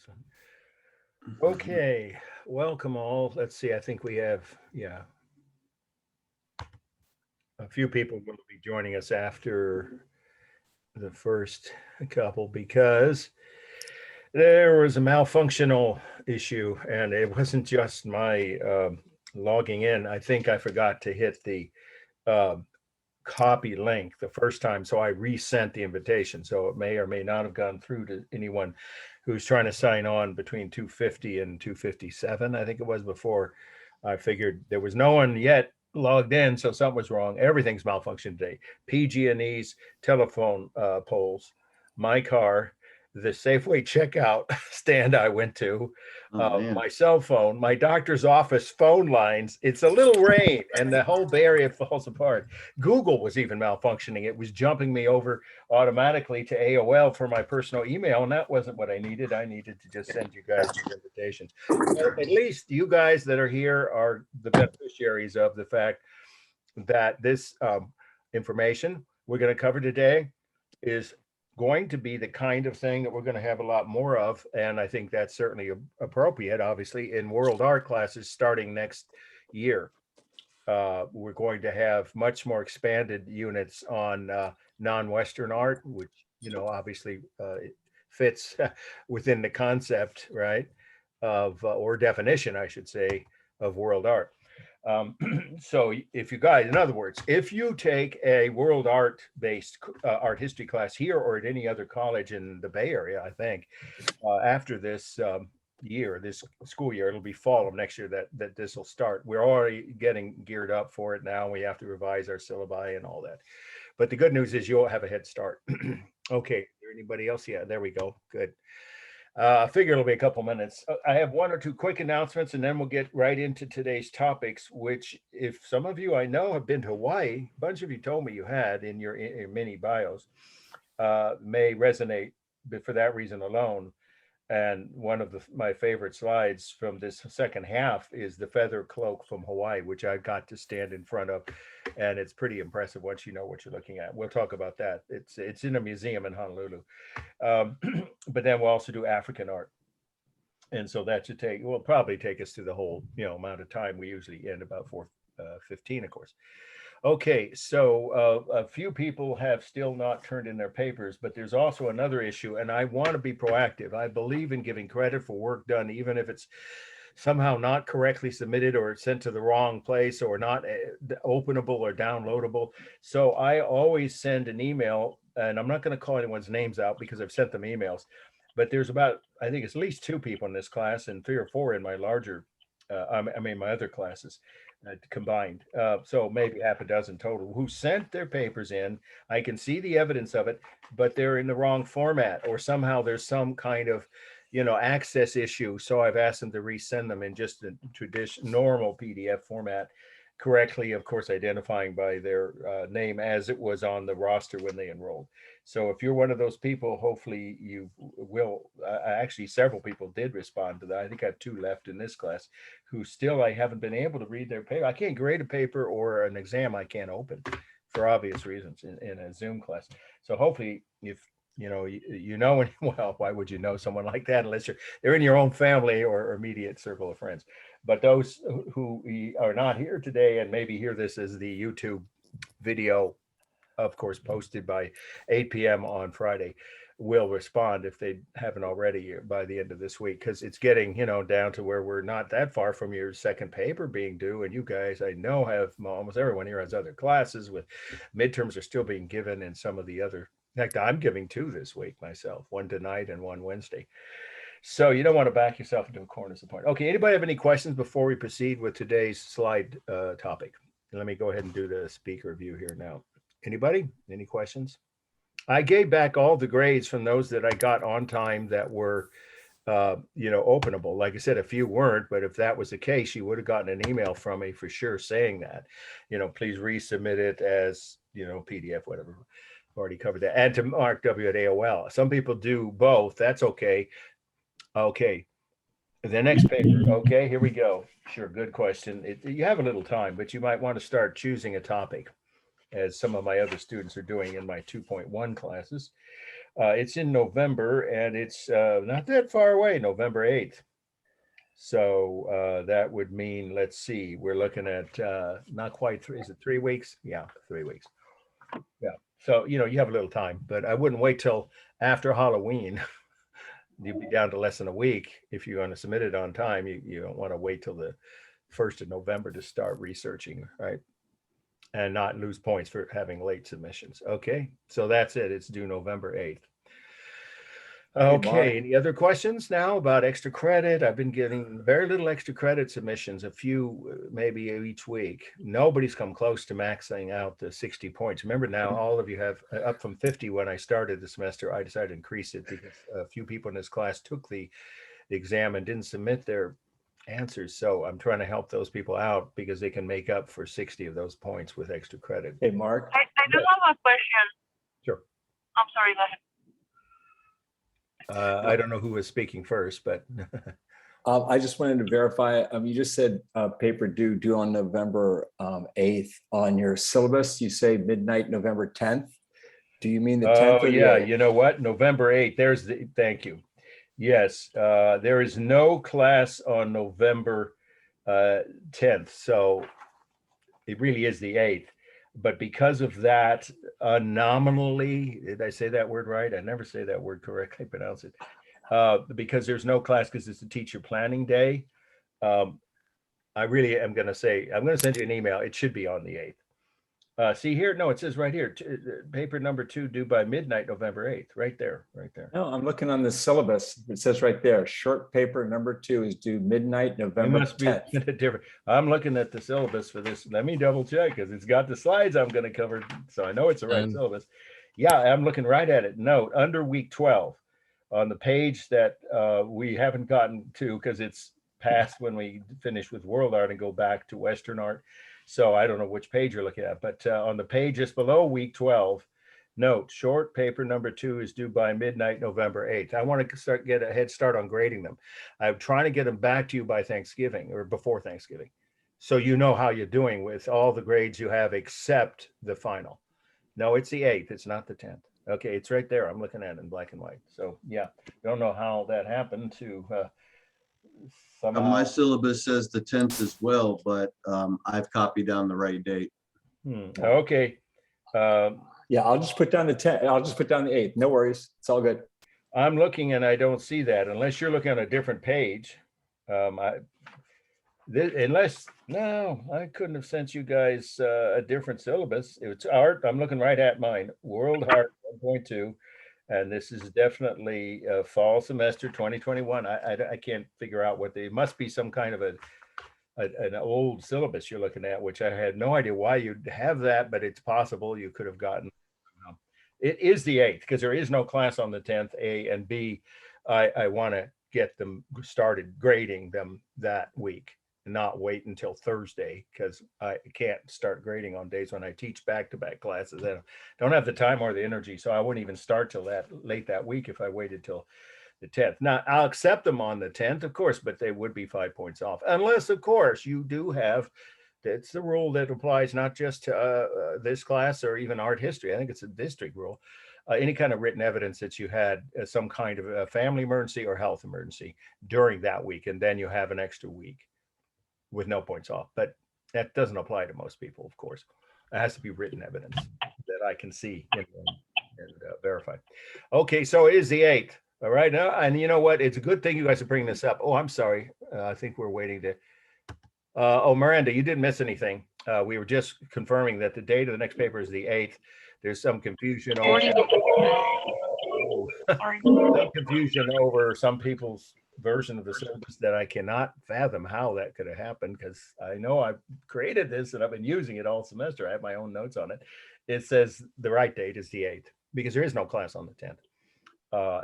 last one. Okay, welcome all. Let's see. I think we have, a few people will be joining us after the first couple because there was a malfunctional issue, and it wasn't just my logging in. I think I forgot to hit the um copy link the first time, so I resent the invitation. So it may or may not have gone through to anyone who's trying to sign on between 250 and 257. I think it was before. I figured there was no one yet logged in, so something was wrong. Everything's malfunctioned today. PG&E's telephone poles, my car, the Safeway checkout stand I went to, Oh man. my cell phone, my doctor's office phone lines. It's a little rain, and the whole Bay Area falls apart. Google was even malfunctioning. It was jumping me over automatically to AOL for my personal email, and that wasn't what I needed. I needed to just send you guys these invitations. But at least you guys that are here are the beneficiaries of the fact that this information we're going to cover today is going to be the kind of thing that we're going to have a lot more of. And I think that's certainly appropriate, obviously, in world art classes starting next year. We're going to have much more expanded units on non-Western art, which, obviously it fits within the concept, right, of, or definition, I should say, of world art. Um, so if you guys, in other words, if you take a world art based art history class here or at any other college in the Bay Area, I think after this year, this school year, it'll be fall of next year that this will start. We're already getting geared up for it now. We have to revise our syllabi and all that. But the good news is you'll have a head start. Okay, is there anybody else? Yeah, there we go. Good. I figure it'll be a couple minutes. I have one or two quick announcements, and then we'll get right into today's topics. Which, if some of you I know have been to Hawaii, a bunch of you told me you had in your mini bios, may resonate for that reason alone. And one of my favorite slides from this second half is the feather cloak from Hawaii, which I got to stand in front of, and it's pretty impressive once you know what you're looking at. We'll talk about that. It's in a museum in Honolulu, um, but then we'll also do African art, and so that should will probably take us to the whole amount of time. We usually end about 4:15, of course. Okay, so a few people have still not turned in their papers, but there's also another issue, and I want to be proactive. I believe in giving credit for work done, even if it's somehow not correctly submitted or sent to the wrong place or not openable or downloadable. So I always send an email, and I'm not going to call anyone's names out because I've sent them emails, but there's about, I think it's at least two people in this class and three or four in my larger, my other classes combined. So maybe half a dozen total who sent their papers in. I can see the evidence of it, but they're in the wrong format, or somehow there's some kind of, access issue. So I've asked them to resend them in just a traditional normal PDF format, correctly, of course, identifying by their name as it was on the roster when they enrolled. So if you're one of those people, hopefully you will. Actually, several people did respond to that. I think I have two left in this class who still I haven't been able to read their paper. I can't grade a paper or an exam I can't open for obvious reasons in a Zoom class. So hopefully, if well, why would you know someone like that unless they're in your own family or immediate circle of friends? But those who are not here today and maybe hear this as the YouTube video, of course, posted by 8 p.m. on Friday, will respond if they haven't already by the end of this week, because it's getting down to where we're not that far from your second paper being due, and you guys I know have, almost everyone here has other classes, with midterms are still being given, and some of the other, in fact, I'm giving two this week myself, one tonight and one Wednesday. So you don't want to back yourself into a corner support. Okay, anybody have any questions before we proceed with today's slide topic? Let me go ahead and do the speaker view here now. Anybody? Any questions? I gave back all the grades from those that I got on time that were, openable. Like I said, a few weren't, but if that was the case, you would have gotten an email from me for sure saying that, please resubmit it as, PDF, whatever. I've already covered that. And to Mark W at AOL. Some people do both. That's okay. Okay. The next paper. Okay, here we go. Sure, good question. You have a little time, but you might want to start choosing a topic, as some of my other students are doing in my 2.1 classes. It's in November, and it's not that far away, November 8th. So that would mean, let's see, we're looking at not quite three, is it 3 weeks? Yeah, 3 weeks. Yeah. So, you have a little time, but I wouldn't wait till after Halloween. You'd be down to less than a week if you're going to submit it on time. You don't want to wait till the 1st of November to start researching, right? And not lose points for having late submissions. Okay, so that's it. It's due November 8th. Okay, any other questions now about extra credit? I've been getting very little extra credit submissions, a few maybe each week. Nobody's come close to maxing out the 60 points. Remember now, all of you have up from 50 when I started the semester. I decided to increase it because a few people in this class took the exam and didn't submit their answers. So I'm trying to help those people out because they can make up for 60 of those points with extra credit. Hey, Mark. I do have a question. Sure. I'm sorry, go ahead. I don't know who was speaking first, but I just wanted to verify. You just said paper due on November 8th. On your syllabus, you say midnight November 10th. Do you mean the 10th? Oh, yeah. You know what? November 8th. Thank you. Yes, there is no class on November 10th. So it really is the 8th. But because of that, nominally, did I say that word right? I never say that word correctly, pronounce it. Because there's no class because it's a teacher planning day. I really am going to say, I'm going to send you an email. It should be on the 8th. See here, no, it says right here, paper number 2 due by midnight, November 8th, right there. No, I'm looking on the syllabus. It says right there, short paper number 2 is due midnight, November 10th. It must be different. I'm looking at the syllabus for this. Let me double check because it's got the slides I'm going to cover. So I know it's the right syllabus. Yeah, I'm looking right at it. Note, under week 12, on the page that we haven't gotten to because it's past when we finish with world art and go back to Western art. So I don't know which page you're looking at, but on the page just below week 12, note, short paper number 2 is due by midnight, November 8th. I want to get a head start on grading them. I'm trying to get them back to you by Thanksgiving or before Thanksgiving. So you know how you're doing with all the grades you have except the final. No, it's the 8th. It's not the 10th. Okay, it's right there. I'm looking at it in black and white. So yeah, don't know how that happened to my syllabus says the 10th as well, but I've copied down the right date. Okay. Yeah, I'll just put down the 10th. I'll just put down the 8th. No worries. It's all good. I'm looking and I don't see that unless you're looking on a different page. I couldn't have sent you guys a different syllabus. It's art. I'm looking right at mine. World Art 1.2. And this is definitely fall semester 2021. I can't figure out what it must be some kind of an old syllabus you're looking at, which I had no idea why you'd have that, but it's possible you could have gotten. It is the 8th because there is no class on the 10th, A, and B, I want to get them started grading them that week. Not wait until Thursday because I can't start grading on days when I teach back-to-back classes. I don't have the time or the energy, so I wouldn't even start till that late that week if I waited till the 10th. Now, I'll accept them on the 10th, of course, but they would be 5 points off. Unless, of course, you do have, that's the rule that applies not just to this class or even art history. I think it's a district rule. Any kind of written evidence that you had some kind of a family emergency or health emergency during that week, and then you have an extra week with no points off, but that doesn't apply to most people, of course. It has to be written evidence that I can see and verify. Okay, so it is the 8th. All right, now, and you know what? It's a good thing you guys are bringing this up. Oh, I'm sorry. I think we're waiting to. Oh, Miranda, you didn't miss anything. We were just confirming that the date of the next paper is the 8th. There's some confusion over. Some confusion over some people's version of the syllabus that I cannot fathom how that could have happened because I know I've created this and I've been using it all semester. I have my own notes on it. It says the right date is the 8th because there is no class on the 10th.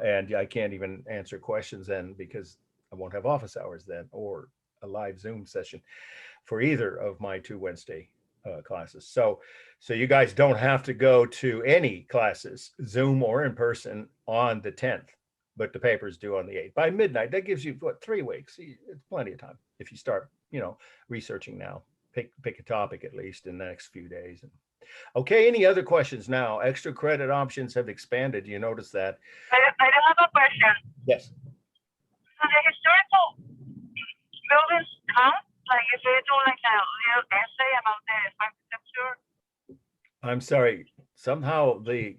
And I can't even answer questions then because I won't have office hours then or a live Zoom session for either of my 2 Wednesday classes. So you guys don't have to go to any classes, Zoom or in person, on the 10th. But the paper's due on the 8th by midnight. That gives you what, 3 weeks. It's plenty of time if you start, researching now. Pick a topic at least in the next few days. And Okay, any other questions now? Extra credit options have expanded. You notice that? I do have a question. Yes. So the historical buildings count? Like if they do like a little essay about the architecture? I'm sorry. Somehow the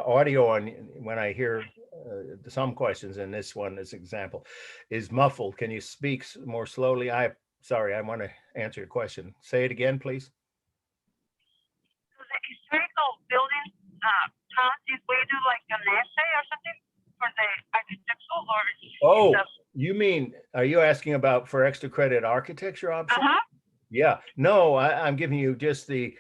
audio on when I hear some questions, and this one, this example, is muffled. Can you speak more slowly? Sorry, I want to answer your question. Say it again, please. So the historical buildings count if we do like an essay or something for the architectural or? Oh, you mean, are you asking about for extra credit architecture option? Yeah, no, I'm giving you just the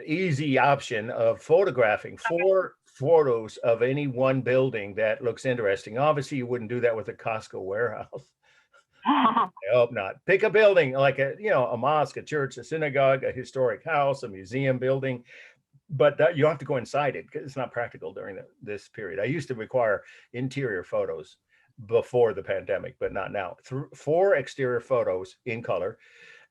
easy option of photographing 4 photos of any one building that looks interesting. Obviously, you wouldn't do that with a Costco warehouse. I hope not. Pick a building like a mosque, a church, a synagogue, a historic house, a museum building, but you don't have to go inside it because it's not practical during this period. I used to require interior photos before the pandemic, but not now. 4 exterior photos in color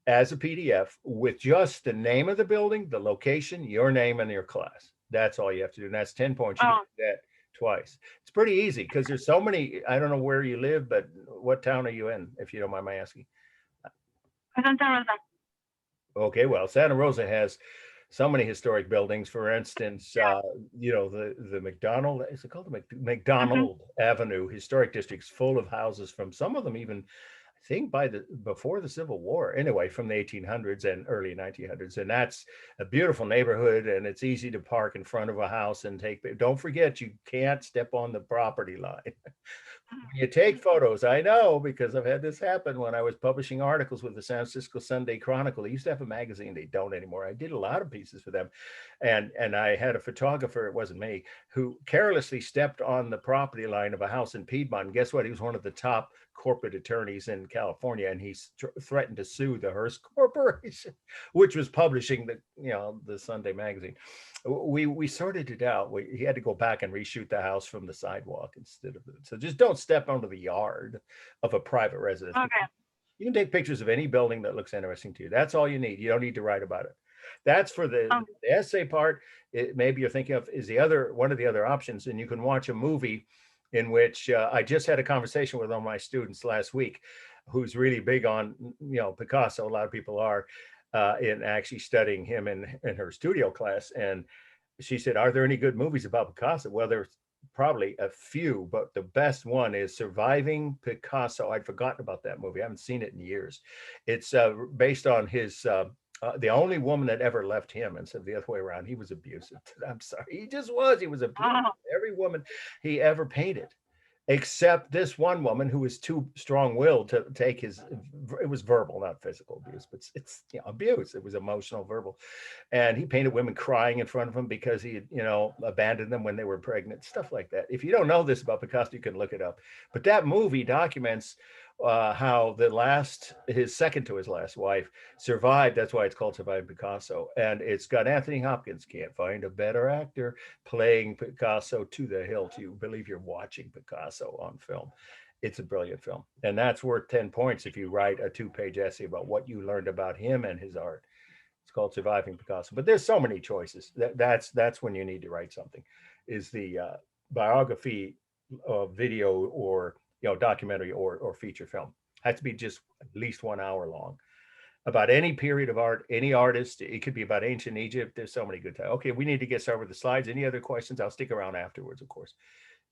as a PDF with just the name of the building, the location, your name, and your class. That's all you have to do. And that's 10 points. You can do that twice. It's pretty easy because there's so many. I don't know where you live, but what town are you in, if you don't mind my asking? Santa Rosa. Okay, well, Santa Rosa has so many historic buildings. For instance, the McDonald, is it called the McDonald Avenue Historic District's full of houses from some of them even, I think before the Civil War, anyway, from the 1800s and early 1900s. And that's a beautiful neighborhood, and it's easy to park in front of a house and don't forget, you can't step on the property line. You take photos. I know because I've had this happen when I was publishing articles with the San Francisco Sunday Chronicle. They used to have a magazine. They don't anymore. I did a lot of pieces for them. And I had a photographer, it wasn't me, who carelessly stepped on the property line of a house in Piedmont. And guess what? He was one of the top corporate attorneys in California, and he threatened to sue the Hearst Corporation, which was publishing the Sunday magazine. We sorted it out. He had to go back and reshoot the house from the sidewalk instead of it. So just don't step onto the yard of a private residence. Okay. You can take pictures of any building that looks interesting to you. That's all you need. You don't need to write about it. That's for the essay part. Maybe you're thinking of is one of the other options, and you can watch a movie in which I just had a conversation with one of my students last week, who's really big on Picasa. A lot of people are in actually studying him in her studio class, and she said, "Are there any good movies about Picasa?" Well, there's probably a few, but the best one is Surviving Picasa. I'd forgotten about that movie. I haven't seen it in years. It's based on his the only woman that ever left him, instead of the other way around. He was abusive. I'm sorry. He just was. He was abusive. Every woman he ever painted, except this one woman who was too strong-willed to take it was verbal, not physical abuse, but it's abuse. It was emotional, verbal. And he painted women crying in front of him because he had, abandoned them when they were pregnant, stuff like that. If you don't know this about Picasso, you can look it up. But that movie documents how his second to his last wife survived. That's why it's called Surviving Picasso. And it's got Anthony Hopkins. Can't find a better actor playing Picasso to the hilt. You believe you're watching Picasso on film. It's a brilliant film. And that's worth 10 points if you write a 2-page essay about what you learned about him and his art. It's called Surviving Picasso. But there's so many choices. That's when you need to write something, is the biography, video, or documentary or feature film. Has to be just at least 1 hour long about any period of art, any artist. It could be about ancient Egypt. There's so many good times. Okay, we need to get started with the slides. Any other questions? I'll stick around afterwards, of course.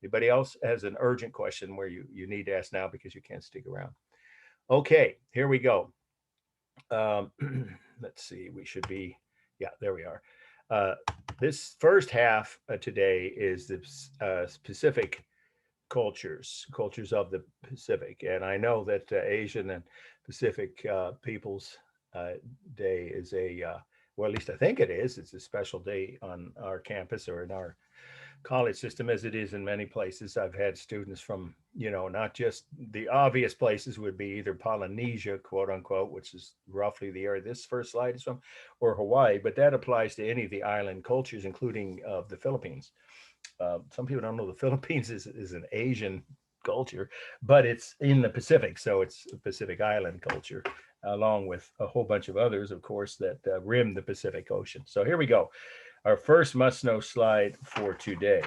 Anybody else has an urgent question where you need to ask now because you can't stick around? Okay, here we go. Let's see, we should be, there we are. This first half today is the Pacific cultures of the Pacific. And I know that Asian and Pacific Peoples Day is well, at least I think it is. It's a special day on our campus or in our college system, as it is in many places. I've had students from, not just the obvious places would be either Polynesia, quote unquote, which is roughly the area this first slide is from, or Hawaii, but that applies to any of the island cultures, including the Philippines. Some people don't know the Philippines is an Asian culture, but it's in the Pacific, so it's a Pacific Island culture, along with a whole bunch of others, of course, that rim the Pacific Ocean. So here we go. Our first must-know slide for today.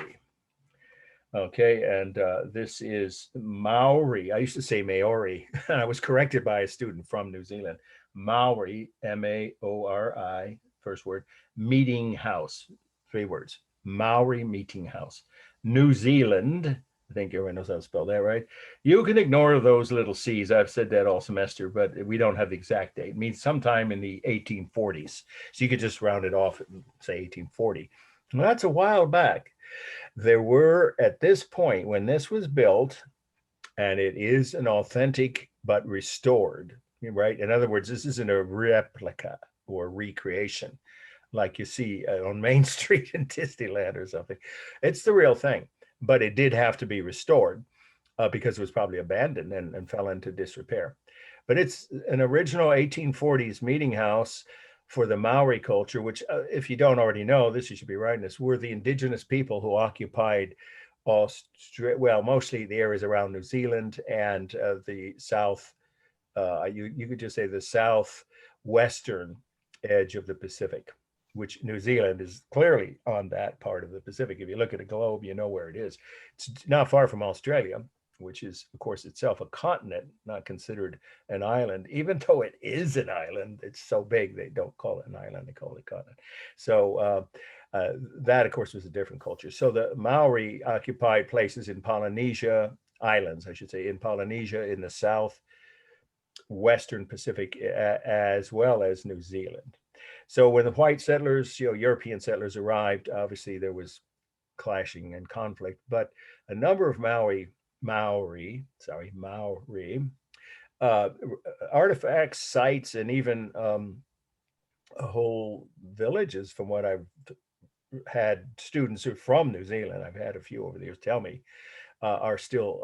Okay, and this is Maori. I used to say Maori, and I was corrected by a student from New Zealand. Maori, Maori, first word, meeting house, 3 words. Maori meeting house. New Zealand, I think everyone knows how to spell that, right? You can ignore those little C's. I've said that all semester, but we don't have the exact date. It means sometime in the 1840s. So you could just round it off and say 1840. Well, that's a while back. There were, at this point, when this was built, and it is an authentic but restored, right? In other words, this isn't a replica or recreation like you see on Main Street in Disneyland or something. It's the real thing, but it did have to be restored because it was probably abandoned and fell into disrepair. But it's an original 1840s meeting house for the Maori culture, which if you don't already know, this you should be writing this, were the indigenous people who occupied mostly the areas around New Zealand and the south, you could just say the southwestern edge of the Pacific, which New Zealand is clearly on that part of the Pacific. If you look at a globe, you know where it is. It's not far from Australia, which is, of course, itself a continent, not considered an island, even though it is an island. It's so big, they don't call it an island, they call it a continent. So that, of course, was a different culture. So the Maori occupied places in Polynesia, islands, I should say, in Polynesia, in the southwestern Pacific, as well as New Zealand. So when the white settlers, European settlers arrived, obviously there was clashing and conflict, but a number of Maori artifacts, sites, and even whole villages, from what I've had students who are from New Zealand, I've had a few over the years tell me, are still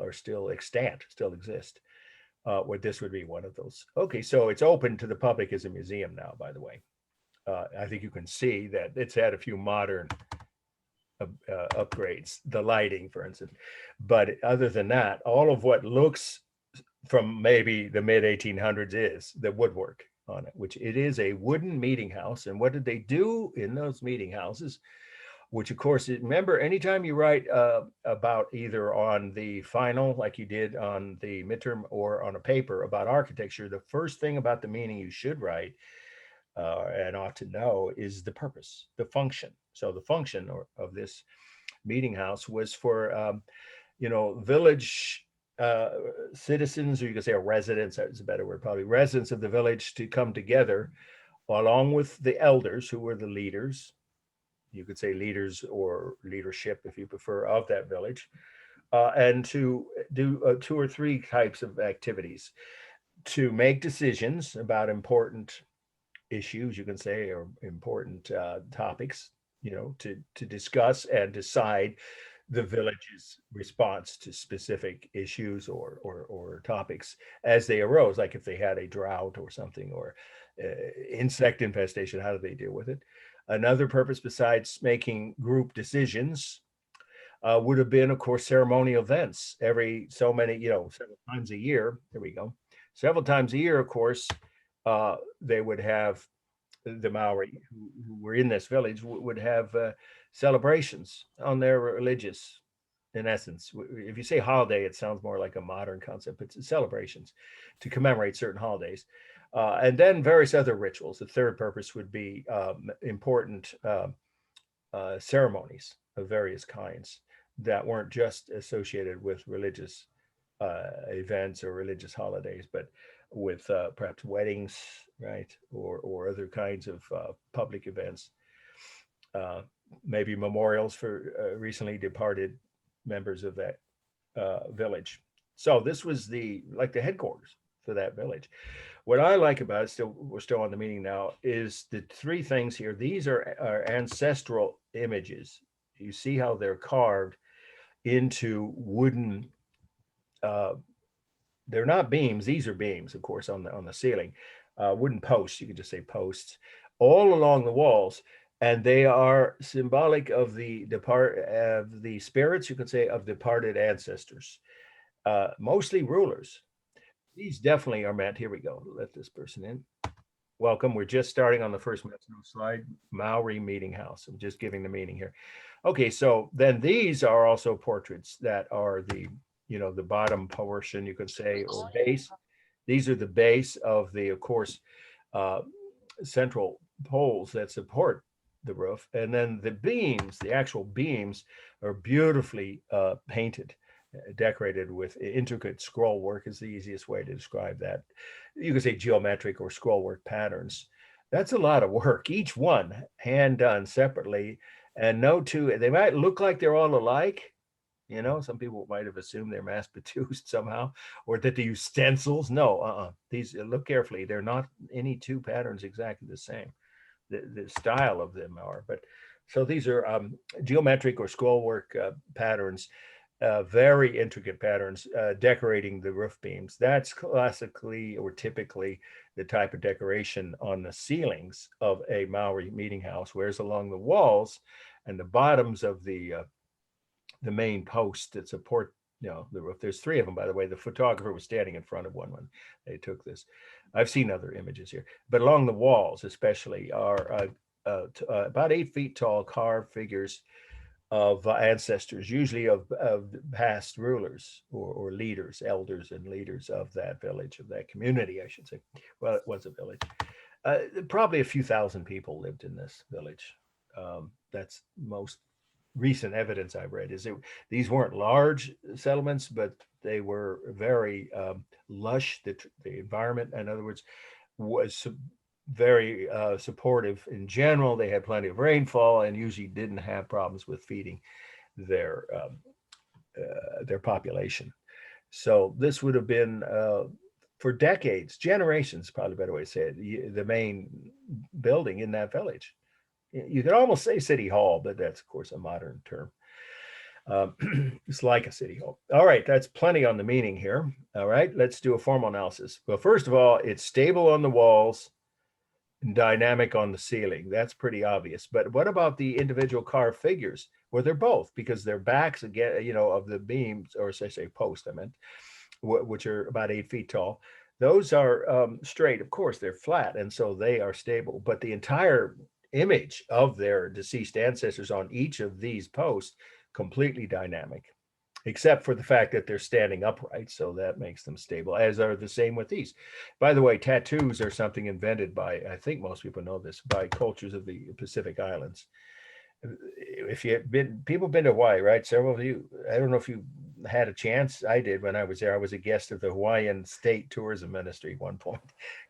extant, still exist. Where this would be one of those. Okay, so it's open to the public as a museum now, by the way. I think you can see that it's had a few modern upgrades, the lighting, for instance. But other than that, all of what looks from maybe the mid 1800s is the woodwork on it, which it is a wooden meeting house. And what did they do in those meeting houses? Which, of course, remember, anytime you write about either on the final, like you did on the midterm, or on a paper about architecture, the first thing about the meaning you should write and ought to know is the purpose, the function. So the function of this meeting house was for, village citizens, or you could say a residents, that's a better word, probably residents of the village, to come together along with the elders, who were the leaders. You could say leaders or leadership, if you prefer, of that village, and to do 2 or 3 types of activities: to make decisions about important issues, you can say, or important topics, to discuss and decide the village's response to specific issues or topics as they arose, like if they had a drought or something, or insect infestation, how do they deal with it? Another purpose besides making group decisions would have been, of course, ceremonial events. Every so many, several times a year, there we go. Several times a year, of course, they would have, the Maori who were in this village would have celebrations on their religious, in essence. If you say holiday, it sounds more like a modern concept, but it's celebrations to commemorate certain holidays. And then various other rituals. The third purpose would be important ceremonies of various kinds that weren't just associated with religious events or religious holidays, but with perhaps weddings, right, or other kinds of public events, maybe memorials for recently departed members of that village. So this was the headquarters for that village. What I like about it, we're still on the meeting now, is the 3 things here. These are ancestral images. You see how they're carved into wooden, they're not beams, these are beams, of course, on the ceiling, wooden posts, you could just say posts, all along the walls, and they are symbolic of the spirits, you could say, of departed ancestors. mostly rulers. These definitely are meant. Here we go. Let this person in. Welcome. We're just starting on the first slide. Maori meeting house. I'm just giving the meaning here. Okay, so then these are also portraits that are the, the bottom portion, you could say, or base. These are the base of the, of course, central poles that support the roof. And then the beams, the actual beams, are beautifully painted, decorated with intricate scroll work is the easiest way to describe that. You could say geometric or scroll work patterns. That's a lot of work, each one hand done separately. And no two, they might look like they're all alike. Some people might have assumed they're mass produced somehow, or that they use stencils. No, these, look carefully. They're not any two patterns exactly the same. The style of them are, but so these are geometric or scroll work patterns, very intricate patterns decorating the roof beams. That's classically or typically the type of decoration on the ceilings of a Maori meeting house, whereas along the walls and the bottoms of the main posts that support the roof. There's three of them, by the way. The photographer was standing in front of one when they took this. I've seen other images here, but along the walls especially are about 8 feet tall carved figures of ancestors, usually of past rulers or leaders, elders and leaders of that village, of that community, I should say. Well, it was a village. Probably a few thousand people lived in this village. That's most recent evidence I've read. These weren't large settlements, but they were very lush. The environment, in other words, was very supportive in general. They had plenty of rainfall and usually didn't have problems with feeding their population. So this would have been for decades, generations, probably a better way to say it, the main building in that village. You could almost say city hall, but that's of course a modern term. It's like a city hall. All right, that's plenty on the meaning here. All right, let's do a formal analysis. Well, first of all, it's stable on the walls and dynamic on the ceiling. That's pretty obvious. But what about the individual carved figures? Well, they're both, because their backs, again, of the beams, or say post, I meant, which are about 8 feet tall. Those are straight. Of course, they're flat, and so they are stable. But the entire image of their deceased ancestors on each of these posts completely dynamic, except for the fact that they're standing upright, so that makes them stable, as are the same with these. By the way, tattoos are something invented by, I think most people know this, by cultures of the Pacific Islands. If you've been to Hawaii, right? Several of you, I don't know if you had a chance. I did when I was there. I was a guest of the Hawaiian State Tourism Ministry at one point.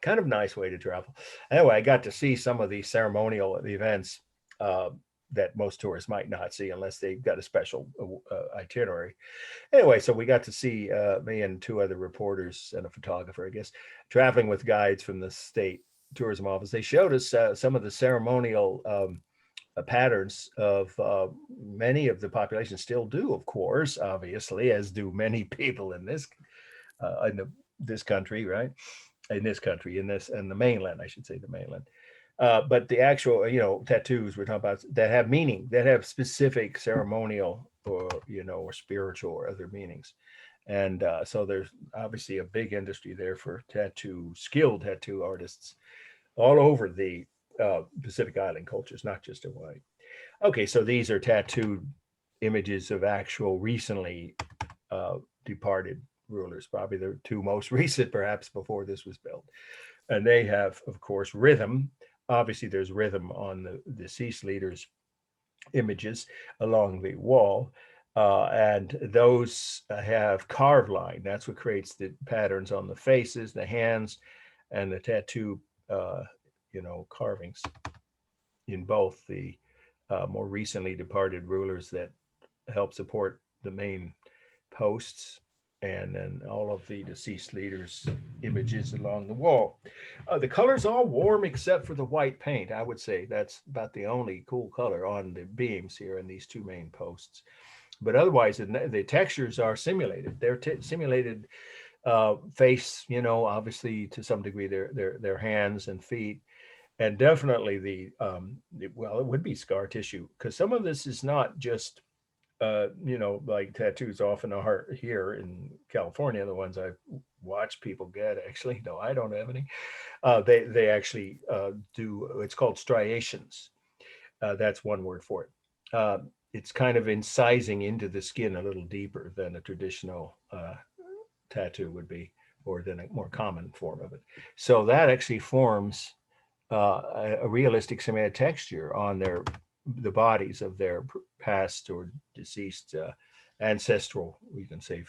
Kind of nice way to travel. Anyway, I got to see some of these ceremonial events that most tourists might not see unless they've got a special itinerary. Anyway, so we got to see me and two other reporters and a photographer, I guess, traveling with guides from the state tourism office. They showed us some of the ceremonial patterns of many of the population still do, of course, obviously, as do many people in this country, right? In the mainland, I should say, the mainland. But the actual, tattoos we're talking about that have meaning, that have specific ceremonial or spiritual or other meanings. And so there's obviously a big industry there for skilled tattoo artists all over the Pacific Island cultures, not just Hawaii. Okay, so these are tattooed images of actual recently departed rulers, probably the two most recent, perhaps, before this was built. And they have, of course, rhythm. Obviously, there's rhythm on the deceased leaders' images along the wall. And those have carved line. That's what creates the patterns on the faces, the hands, and the tattoo carvings in both the more recently departed rulers that help support the main posts, and then all of the deceased leaders' images along the wall. The color's all warm except for the white paint. I would say that's about the only cool color on the beams here in these two main posts. But otherwise, the textures are simulated. They're simulated face, obviously to some degree, their hands and feet. And definitely it would be scar tissue, because some of this is not just like tattoos often are here in California, the ones I've watched people get, actually, no, I don't have any. They actually do, it's called striations. That's one word for it. It's kind of incising into the skin a little deeper than a traditional tattoo would be, or than a more common form of it. So that actually forms a realistic semantic texture on the bodies of their past or deceased ancestral, we can say,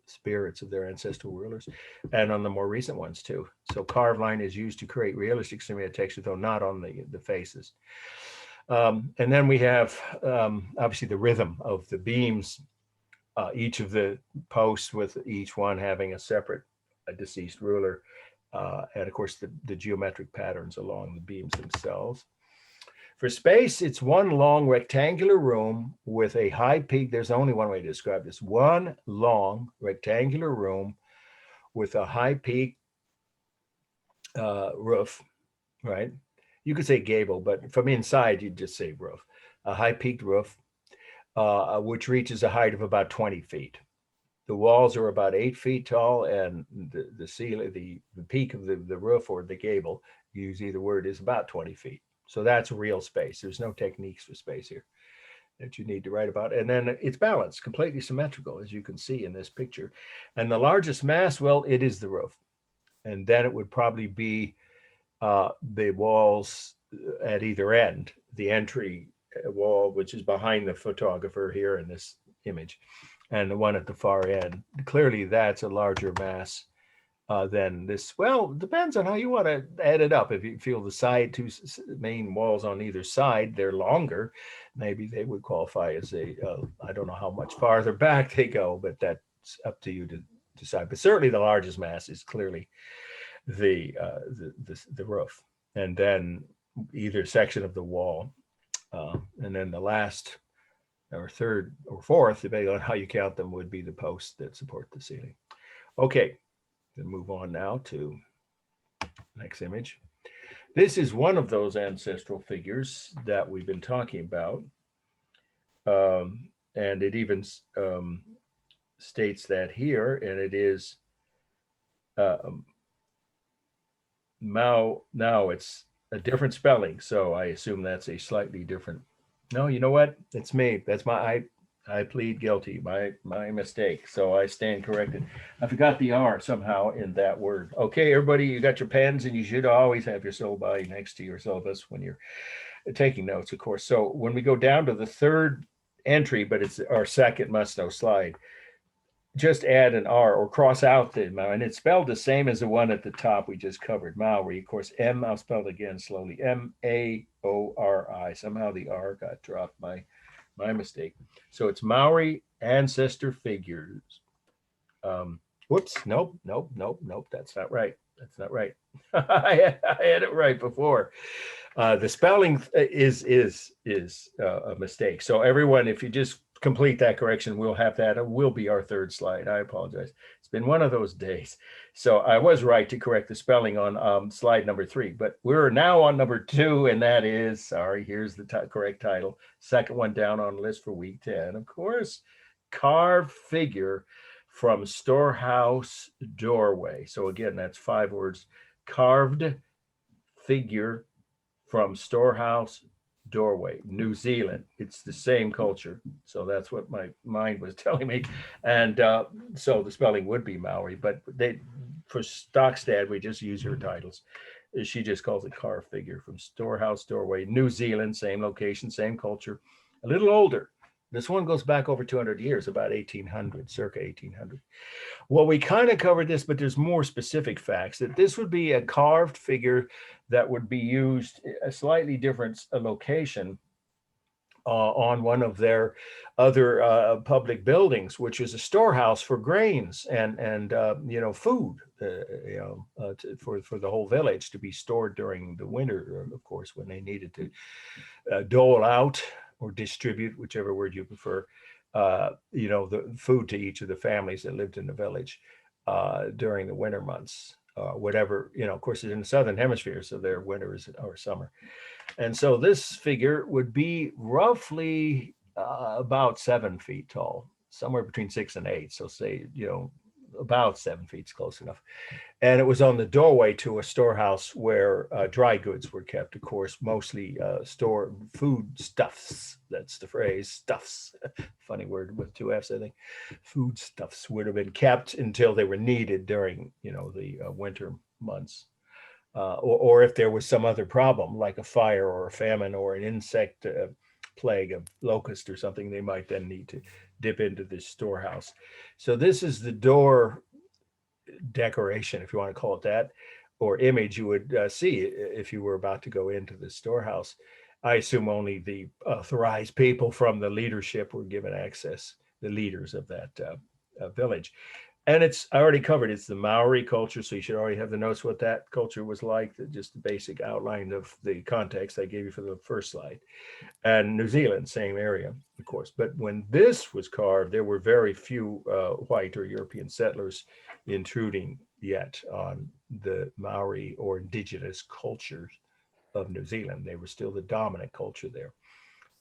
spirits of their ancestral rulers, and on the more recent ones too. So carved line is used to create realistic semantic texture, though not on the faces. And then we have obviously the rhythm of the beams, each of the posts with each one having a separate deceased ruler, and of course the geometric patterns along the beams themselves. For space, it's one long rectangular room with a high peak. There's only one way to describe this. One long rectangular room with a high peak roof, right? You could say gable, but from inside, you'd just say roof. A high peaked roof, which reaches a height of about 20 feet. The walls are about 8 feet tall, and the ceiling, the peak of the roof or the gable, use either word, is about 20 feet. So that's real space. There's no techniques for space here that you need to write about. And then it's balanced, completely symmetrical, as you can see in this picture. And the largest mass, well, it is the roof. And then it would probably be the walls at either end, the entry wall, which is behind the photographer here in this image, and the one at the far end. Clearly, that's a larger mass than this. Well, depends on how you want to add it up. If you feel the two main walls on either side, they're longer, maybe they would qualify as I don't know how much farther back they go, but that's up to you to decide. But certainly the largest mass is clearly the roof, and then either section of the wall, and then the last or third or fourth, depending on how you count them, would be the posts that support the ceiling. Okay. Then move on now to next image. This is one of those ancestral figures that we've been talking about. And it even states that here, and it is Mao. Now it's a different spelling, so I assume that's a slightly different. No, you know what? It's me. That's I plead guilty, my mistake. So I stand corrected. I forgot the R somehow in that word. Okay, everybody, you got your pens, and you should always have your syllabi next to your syllabus when you're taking notes, of course. So when we go down to the third entry, but it's our second must-know slide, just add an R or cross out the Maori, and it's spelled the same as the one at the top we just covered, Maori. Of course, I'll spell it again slowly, M-A-O-R-I. Somehow the R got dropped, my mistake. So it's Maori ancestor figures. Whoops, nope. That's not right. I had it right before. The spelling is a mistake. So everyone, if you just complete that correction, we'll have that. It will be our third slide. I apologize. It's been one of those days. So I was right to correct the spelling on slide number 3, but we're now on number 2, and that is, sorry, here's the correct title. Second one down on the list for week 10. Of course, carved figure from storehouse doorway. So again, that's 5 words. Carved figure from storehouse doorway, New Zealand. It's the same culture. So that's what my mind was telling me. And so the spelling would be Maori, but for Stockstad, we just use her titles. She just calls it carved figure from storehouse doorway, New Zealand, same location, same culture, a little older. This one goes back over 200 years, about 1800, circa 1800. Well, we kind of covered this, but there's more specific facts that this would be a carved figure that would be used a slightly different location on one of their other public buildings, which is a storehouse for grains and food, for the whole village to be stored during the winter, of course, when they needed to dole out or distribute, whichever word you prefer, the food to each of the families that lived in the village during the winter months, whatever, of course, it's in the Southern Hemisphere, so their winter is our summer. And so this figure would be roughly about 7 feet tall, somewhere between 6 and 8. So say, about 7 feet is close enough. And it was on the doorway to a storehouse where dry goods were kept, of course, mostly store food stuffs. That's the phrase, stuffs. Funny word with 2 F's, I think. Food stuffs would have been kept until they were needed during, the winter months. Or if there was some other problem, like a fire or a famine or an insect plague, a locust or something, they might then need to dip into this storehouse. So this is the door decoration, if you want to call it that, or image you would see if you were about to go into the storehouse. I assume only the authorized people from the leadership were given access, the leaders of that village. And I already covered, it's the Maori culture, so you should already have the notes what that culture was like, just the basic outline of the context I gave you for the first slide. And New Zealand, same area, of course. But when this was carved, there were very few white or European settlers intruding yet on the Maori or indigenous cultures of New Zealand. They were still the dominant culture there.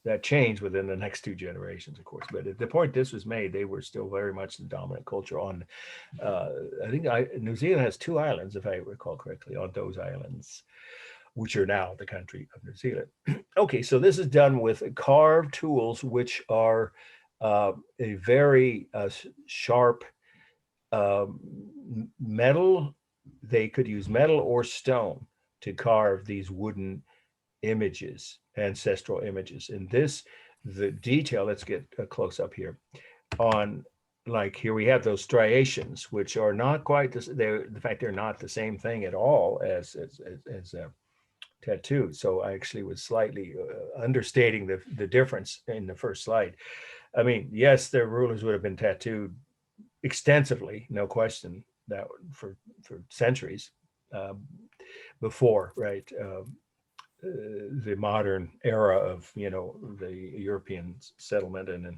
That changed within the next 2 generations, of course. But at the point this was made, they were still very much the dominant culture on, I think New Zealand has 2 islands, if I recall correctly, on those islands, which are now the country of New Zealand. Okay, so this is done with carved tools, which are a very sharp metal. They could use metal or stone to carve these wooden images, ancestral images. And the detail, let's get a close up here on, like here we have those striations, which are not quite they're not the same thing at all as tattooed. So I actually was slightly understating the difference in the first slide. I mean, yes, their rulers would have been tattooed extensively, no question, that for centuries before, right? The modern era of, the European settlement and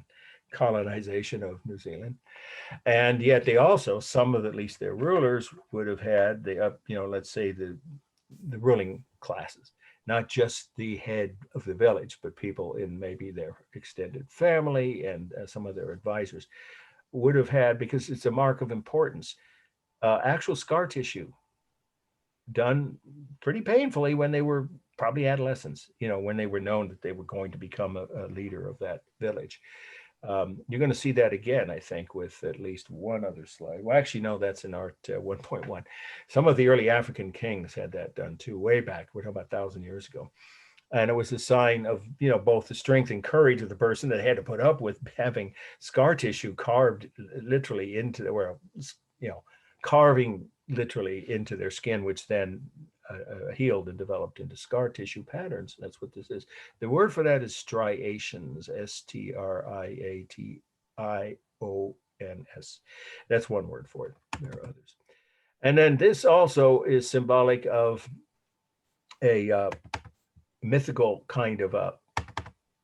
colonization of New Zealand. And yet they also, some of at least their rulers would have had let's say the ruling classes, not just the head of the village, but people in maybe their extended family and some of their advisors would have had, because it's a mark of importance, actual scar tissue done pretty painfully when they were probably adolescents, when they were known that they were going to become a leader of that village. You're going to see that again, I think, with at least one other slide. Well, actually, no, that's in art 1.1. Some of the early African kings had that done too, way back. We're talking about 1,000 years ago. And it was a sign of, both the strength and courage of the person that had to put up with having scar tissue carved literally into carving literally into their skin, which then healed and developed into scar tissue patterns. That's what this is. The word for that is striations, striations. That's one word for it. There are others. And then this also is symbolic of a mythical kind of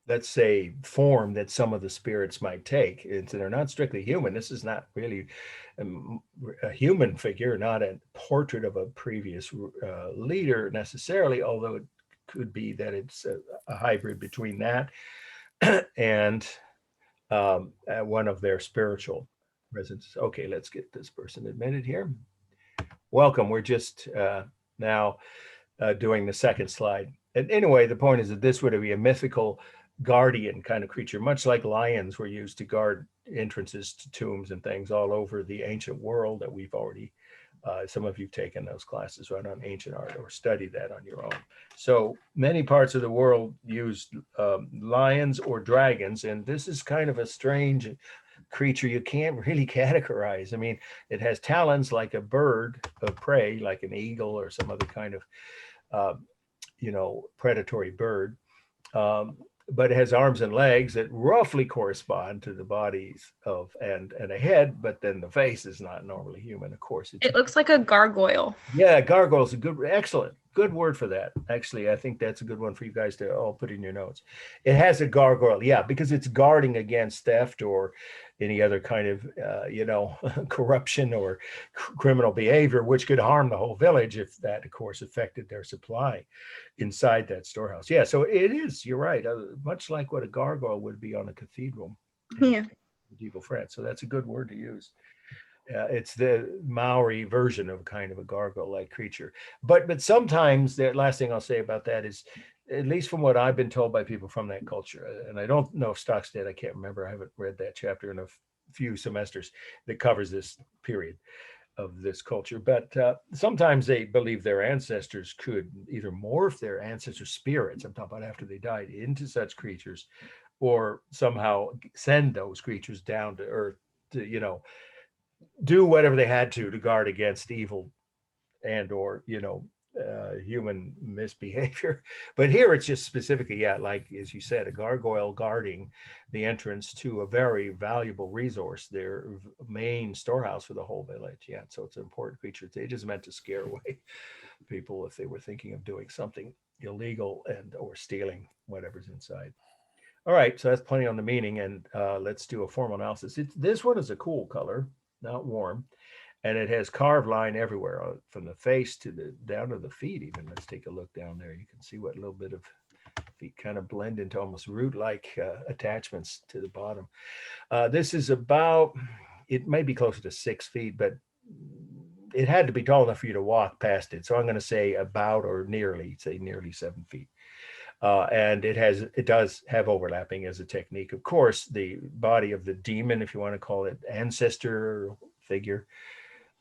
let's say, form that some of the spirits might take. They're not strictly human. This is not really a human figure, not a portrait of a previous leader necessarily, although it could be that it's a hybrid between that and one of their spiritual presence. Okay, let's get this person admitted here. Welcome. We're just now doing the second slide. And anyway, the point is that this would be a mythical guardian kind of creature, much like lions were used to guard entrances to tombs and things all over the ancient world that we've already, some of you've taken those classes right on ancient art or studied that on your own. So many parts of the world used lions or dragons, and this is kind of a strange creature you can't really categorize. I mean, it has talons like a bird of prey, like an eagle or some other kind of predatory bird. But it has arms and legs that roughly correspond to the bodies of and a head, but then the face is not normally human, of course. It looks like a gargoyle. Yeah, gargoyles are good, excellent, good word for that. Actually, I think that's a good one for you guys to all put in your notes. It has a gargoyle, yeah, because it's guarding against theft or any other kind of, corruption or criminal behavior, which could harm the whole village if that, of course, affected their supply inside that storehouse. Yeah, so it is, you're right, much like what a gargoyle would be on a cathedral in medieval France. So that's a good word to use. It's the Maori version of kind of a gargoyle-like creature. But sometimes, the last thing I'll say about that is, at least from what I've been told by people from that culture, and I don't know if Stockstead, I can't remember, I haven't read that chapter in a few semesters that covers this period of this culture, but sometimes they believe their ancestors could either morph their ancestor spirits, I'm talking about after they died, into such creatures, or somehow send those creatures down to earth to, do whatever they had to guard against evil and or human misbehavior. But here it's just specifically, yeah, like as you said, a gargoyle guarding the entrance to a very valuable resource, their main storehouse for the whole village. Yeah, so it's an important creature. It is meant to scare away people if they were thinking of doing something illegal and or stealing whatever's inside. All right, so that's plenty on the meaning, and let's do a formal analysis. This one is a cool color, not warm, and it has carved line everywhere from the face to the down to the feet even. Let's take a look down there. You can see what a little bit of feet kind of blend into almost root-like attachments to the bottom. This is about, it may be closer to 6 feet, but it had to be tall enough for you to walk past it. So I'm going to say about or nearly 7 feet. And it does have overlapping as a technique. Of course, the body of the demon, if you want to call it ancestor figure,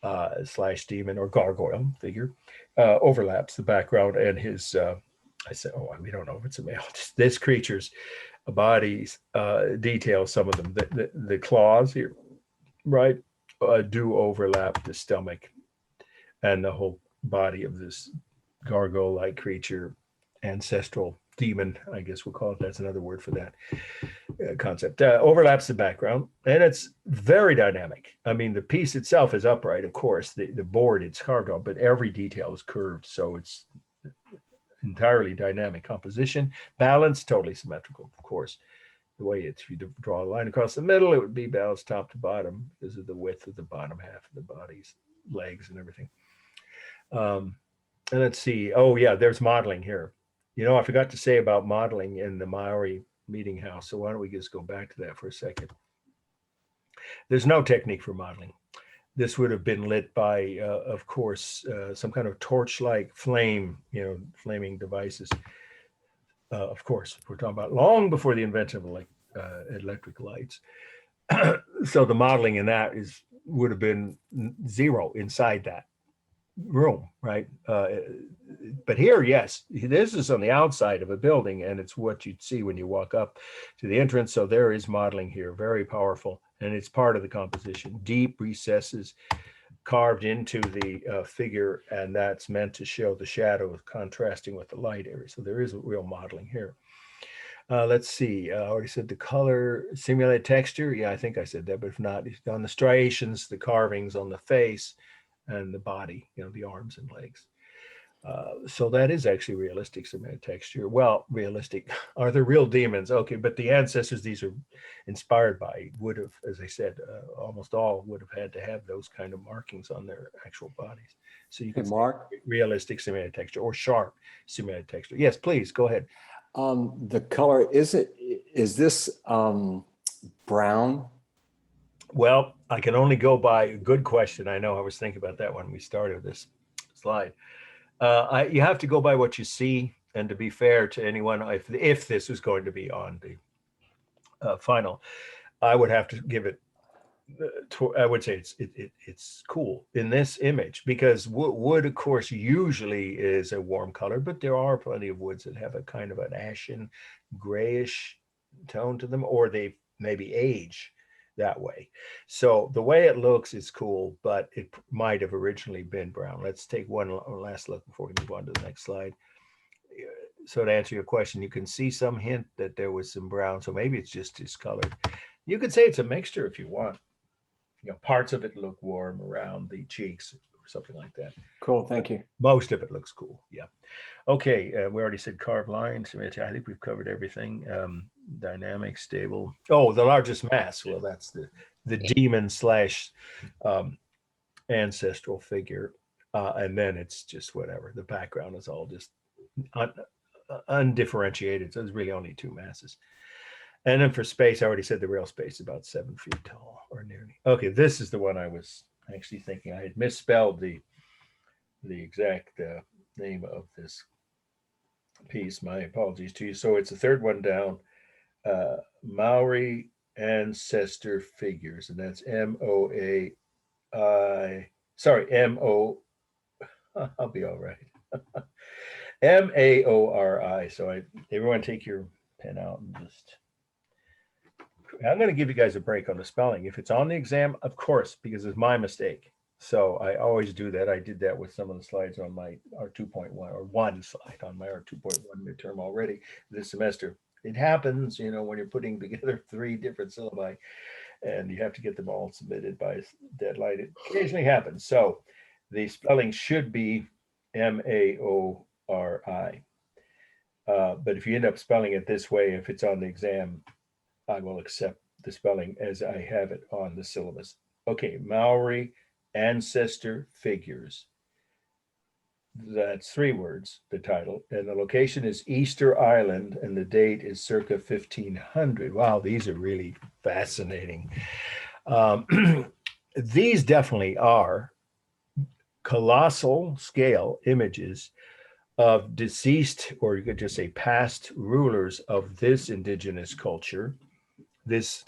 / demon or gargoyle figure, overlaps the background, and his, I said, we don't know if it's a male. This creature's bodies detail, some of them, the claws here, right, do overlap the stomach and the whole body of this gargoyle-like creature, ancestral demon, I guess we'll call it. That's another word for that concept. Overlaps the background, and it's very dynamic. I mean, the piece itself is upright, of course. The board it's carved on, but every detail is curved, so it's entirely dynamic composition. Balance, totally symmetrical, of course. The way if you draw a line across the middle, it would be balanced top to bottom because of the width of the bottom half of the body's legs and everything. And let's see. Oh, yeah, there's modeling here. I forgot to say about modeling in the Maori meeting house. So why don't we just go back to that for a second? There's no technique for modeling. This would have been lit by, of course, some kind of torch-like flame, flaming devices. Of course, we're talking about long before the invention of electric lights. So the modeling in that would have been zero inside that room, right? But here, yes, this is on the outside of a building, and it's what you'd see when you walk up to the entrance. So there is modeling here, very powerful, and it's part of the composition. Deep recesses carved into the figure, and that's meant to show the shadow contrasting with the light area. So there is a real modeling here. Let's see. I already said the color, simulated texture. Yeah, I think I said that, but if not, on the striations, the carvings on the face and the body, the arms and legs. So that is actually realistic simulated texture. Well, realistic. Are there real demons? Okay, but the ancestors these are inspired by would have, as I said, almost all would have had to have those kind of markings on their actual bodies. So you can Mark, realistic simulated texture or sharp simulated texture. Yes, please go ahead. The color, is this brown? Well, I can only go by, good question. I know I was thinking about that when we started this slide. You have to go by what you see, and to be fair to anyone, if this was going to be on the final, I would have to give it. I would say it's cool in this image, because wood, of course, usually is a warm color, but there are plenty of woods that have a kind of an ashen, grayish tone to them, or they maybe age that way. So the way it looks is cool, but it might have originally been brown. Let's take one last look before we move on to the next slide. So to answer your question, you can see some hint that there was some brown, so maybe it's just discolored. You could say it's a mixture if you want. Parts of it look warm around the cheeks, or something like that. Cool, thank you. Most of it looks cool. Yeah. Okay, we already said carved lines. I think we've covered everything. Dynamic, stable. Oh, the largest mass. Well, that's the demon slash ancestral figure. And then it's just whatever. The background is all just undifferentiated. So there's really only two masses. And then for space, I already said the real space is about 7 feet tall or nearly. Okay, this is the one I was actually thinking. I had misspelled the exact name of this piece. My apologies to you. So it's the third one down. Maori Ancestor Figures, and that's M-O-A-I. Sorry, M-O. I'll be all right. M-A-O-R-I. So everyone take your pen out and just. I'm going to give you guys a break on the spelling. If it's on the exam, of course, because it's my mistake. So I always do that. I did that with some of the slides on my R2.1 or one slide on my R2.1 midterm already this semester. It happens, when you're putting together 3 different syllabi and you have to get them all submitted by deadline. It occasionally happens. So the spelling should be M-A-O-R-I. But if you end up spelling it this way, if it's on the exam, I will accept the spelling as I have it on the syllabus. Okay, Maori Ancestor Figures. That's 3 words, the title. And the location is Easter Island, and the date is circa 1500. Wow, these are really fascinating. These definitely are colossal scale images of deceased, or you could just say past rulers of this indigenous culture. This,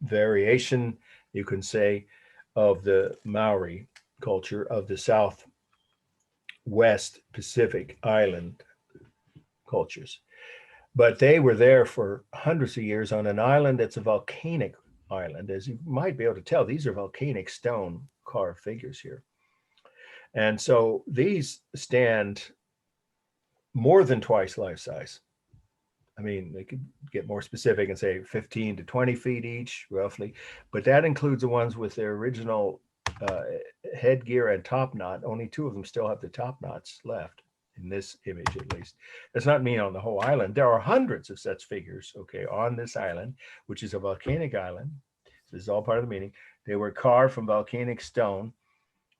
variation, you can say, of the Maori culture of the Southwest Pacific Island cultures. But they were there for hundreds of years on an island that's a volcanic island. As you might be able to tell, these are volcanic stone carved figures here. And so these stand more than twice life size. I mean, they could get more specific and say 15 to 20 feet each, roughly, but that includes the ones with their original headgear and top knot. Only 2 of them still have the top knots left in this image, at least. Does not mean on the whole island. There are hundreds of such figures, okay, on this island, which is a volcanic island. So this is all part of the meaning. They were carved from volcanic stone,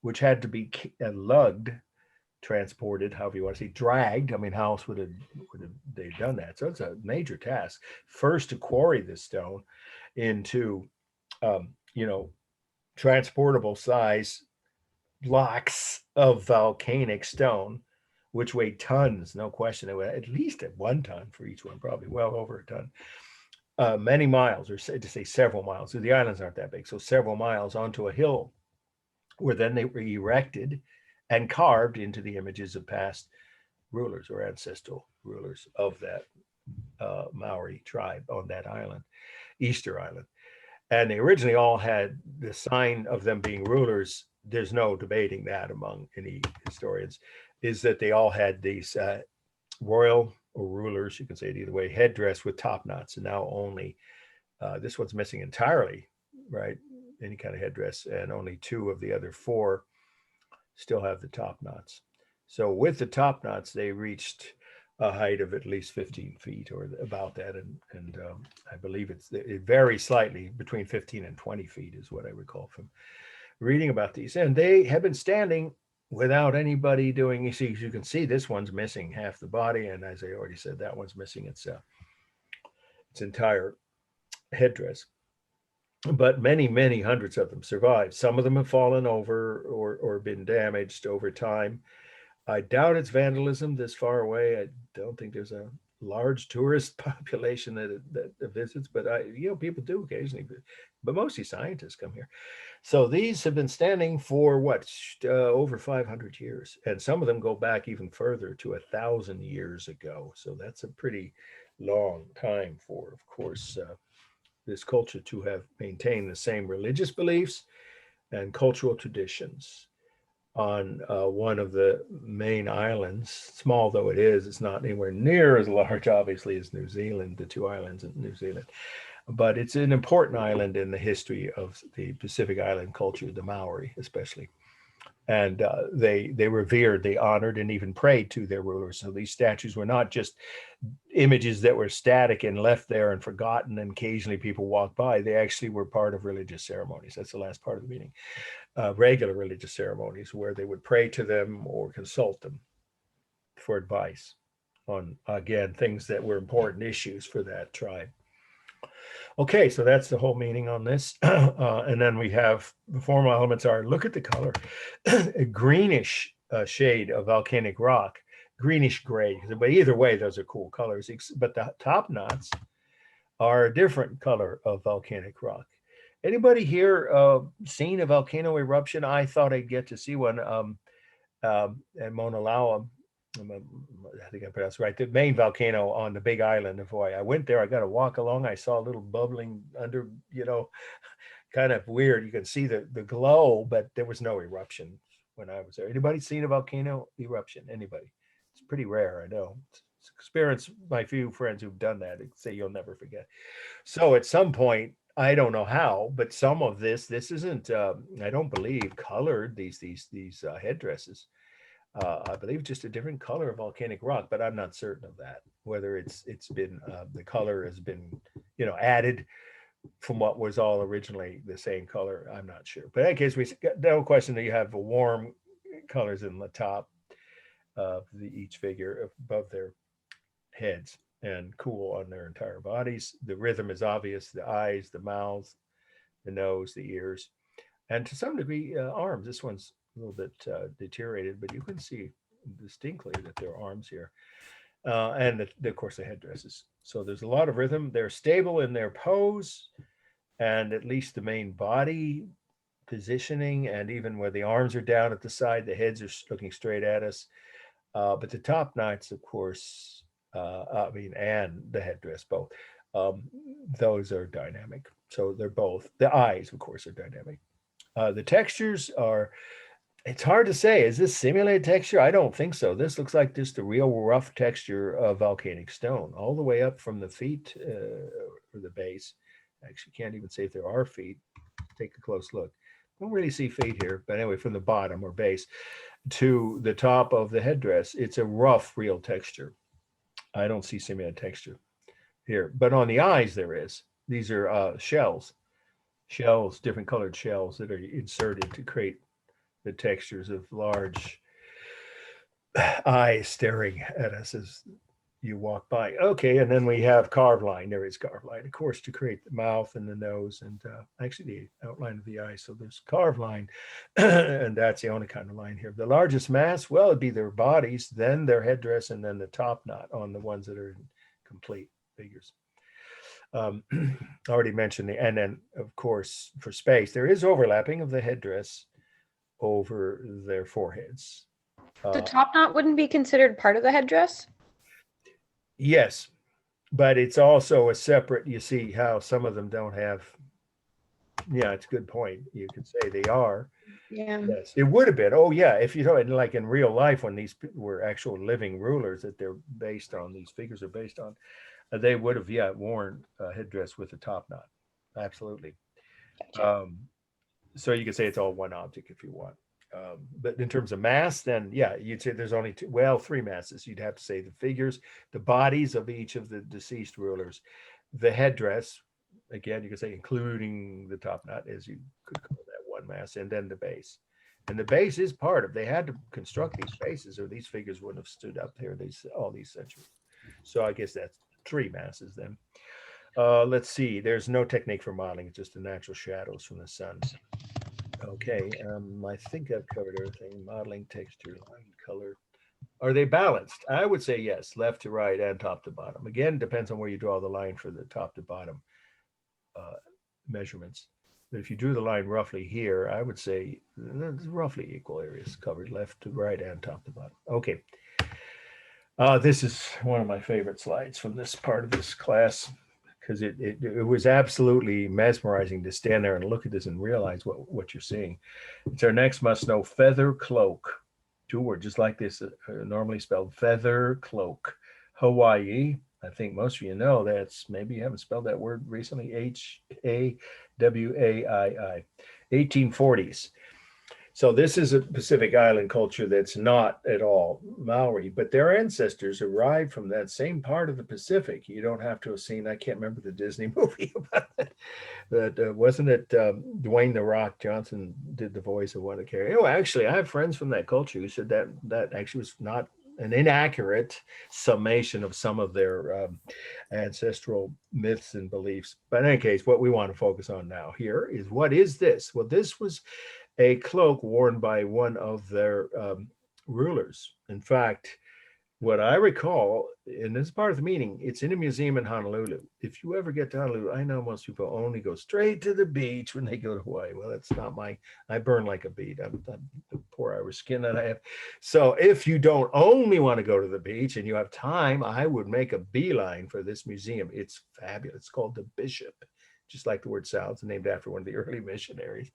which had to be lugged, transported, however you want to say, dragged. I mean, how else would they done that? So it's a major task. First, to quarry this stone into, transportable size blocks of volcanic stone, which weigh tons, no question. It would at least at 1 ton for each one, probably well over a ton. Many miles, or to say several miles. So the islands aren't that big, so several miles onto a hill, where then they were erected and carved into the images of past rulers or ancestral rulers of that Maori tribe on that island, Easter Island. And they originally all had the sign of them being rulers. There's no debating that among any historians, is that they all had these royal or rulers, you can say it either way, headdress with top knots. And now only this one's missing entirely, right? Any kind of headdress, and only 2 of the other 4 still have the top knots. So with the top knots, they reached a height of at least 15 feet or about that. And I believe it varies slightly between 15 and 20 feet is what I recall from reading about these. And they have been standing without anybody doing, you can see this one's missing half the body. And as I already said, that one's missing its entire headdress. But many, many hundreds of them survived. Some of them have fallen over or been damaged over time. I doubt it's vandalism this far away. I don't think there's a large tourist population that visits, but people do occasionally, but mostly scientists come here. So these have been standing for over 500 years, and some of them go back even further to 1,000 years ago. So that's a pretty long time for, of course, this culture to have maintained the same religious beliefs and cultural traditions on one of the main islands. Small though it is, it's not anywhere near as large, obviously, as New Zealand, the 2 islands in New Zealand. But it's an important island in the history of the Pacific Island culture, the Maori especially. And they revered, they honored, and even prayed to their rulers. So these statues were not just images that were static and left there and forgotten, and occasionally people walked by. They actually were part of religious ceremonies. That's the last part of the meeting. Regular religious ceremonies where they would pray to them or consult them for advice on, again, things that were important issues for that tribe. Okay, so that's the whole meaning on this. And then we have the formal elements are, look at the color, a greenish shade of volcanic rock, greenish gray. But either way, those are cool colors. But the top knots are a different color of volcanic rock. Anybody here seen a volcano eruption? I thought I'd get to see one at Mauna Loa. I think I pronounced it right. The main volcano on the big island of Hawaii. I went there. I got to walk along. I saw a little bubbling under, kind of weird. You can see the glow, but there was no eruption when I was there. Anybody seen a volcano eruption? Anybody? It's pretty rare. I know. It's experience. My few friends who've done that say you'll never forget. So at some point, I don't know how, but some of this isn't. I don't believe colored these headdresses. I believe just a different color of volcanic rock, but I'm not certain of that. Whether it's been the color has been added from what was all originally the same color, I'm not sure. But in case we got no question that you have warm colors in the top of each figure above their heads and cool on their entire bodies. The rhythm is obvious: the eyes, the mouth, the nose, the ears, and to some degree arms. This one's a little bit deteriorated, but you can see distinctly that there are arms here. And of course the headdresses. So there's a lot of rhythm. They're stable in their pose, and at least the main body positioning, and even where the arms are down at the side, the heads are looking straight at us. But the top knots, of course, and the headdress both, those are dynamic. So they're both. The eyes, of course, are dynamic. The textures are, it's hard to say. Is this simulated texture? I don't think so. This looks like just a real rough texture of volcanic stone, all the way up from the feet or the base. Actually, can't even say if there are feet. Take a close look. Don't really see feet here, but anyway, from the bottom or base to the top of the headdress, it's a rough, real texture. I don't see simulated texture here, but on the eyes there is. These are shells, different colored shells that are inserted to create the textures of large eyes staring at us as you walk by. Okay, and then we have carved line. There is carved line, of course, to create the mouth and the nose and actually the outline of the eye. So there's carved line, and that's the only kind of line here. The largest mass, well, it'd be their bodies, then their headdress, and then the top knot on the ones that are in complete figures. Already mentioned and then of course for space, there is overlapping of the headdress over their foreheads. The top knot wouldn't be considered part of the headdress? Yes, but it's also a separate, you see how some of them don't have, yeah, it's a good point. You could say they are. Yeah. Yes, it would have been. Oh yeah, if you know, like in real life when these were actual living rulers that they're based on, these figures are based on, they would have, worn a headdress with a top knot. Absolutely. Gotcha. So you could say it's all one object if you want. But in terms of mass, then you'd say there's only three masses. You'd have to say the figures, the bodies of each of the deceased rulers, the headdress, again, you could say including the top knot, as you could call that one mass, and then the base. And the base is part of, they had to construct these bases or these figures wouldn't have stood up there all these centuries. So I guess that's three masses then. Let's see, there's no technique for modeling, it's just the natural shadows from the sun. Okay, I think I've covered everything. Modeling, texture, line, color. Are they balanced? I would say yes, left to right and top to bottom. Again, depends on where you draw the line for the top to bottom measurements. But if you drew the line roughly here, I would say roughly equal areas covered left to right and top to bottom. Okay. This is one of my favorite slides from this part of this class, because it was absolutely mesmerizing to stand there and look at this and realize what you're seeing. It's our next must know, feather cloak. Two words, just like this, normally spelled feather cloak. Hawaii, I think most of you know that's, maybe you haven't spelled that word recently, Hawai, 1840s. So this is a Pacific Island culture that's not at all Maori, but their ancestors arrived from that same part of the Pacific. You don't have to have seen, I can't remember the Disney movie about it, but wasn't it Dwayne "The Rock" Johnson did the voice of one of the characters? Oh, actually, I have friends from that culture who said that actually was not an inaccurate summation of some of their ancestral myths and beliefs. But in any case, what we want to focus on now here is, what is this? Well, this was a cloak worn by one of their rulers. In fact, what I recall, and this is part of the meeting, it's in a museum in Honolulu. If you ever get to Honolulu, I know most people only go straight to the beach when they go to Hawaii. Well, that's not I burn like a beet. I'm the poor Irish skin that I have. So if you don't only want to go to the beach and you have time, I would make a beeline for this museum. It's fabulous. It's called the Bishop, just like the word sounds, named after one of the early missionaries.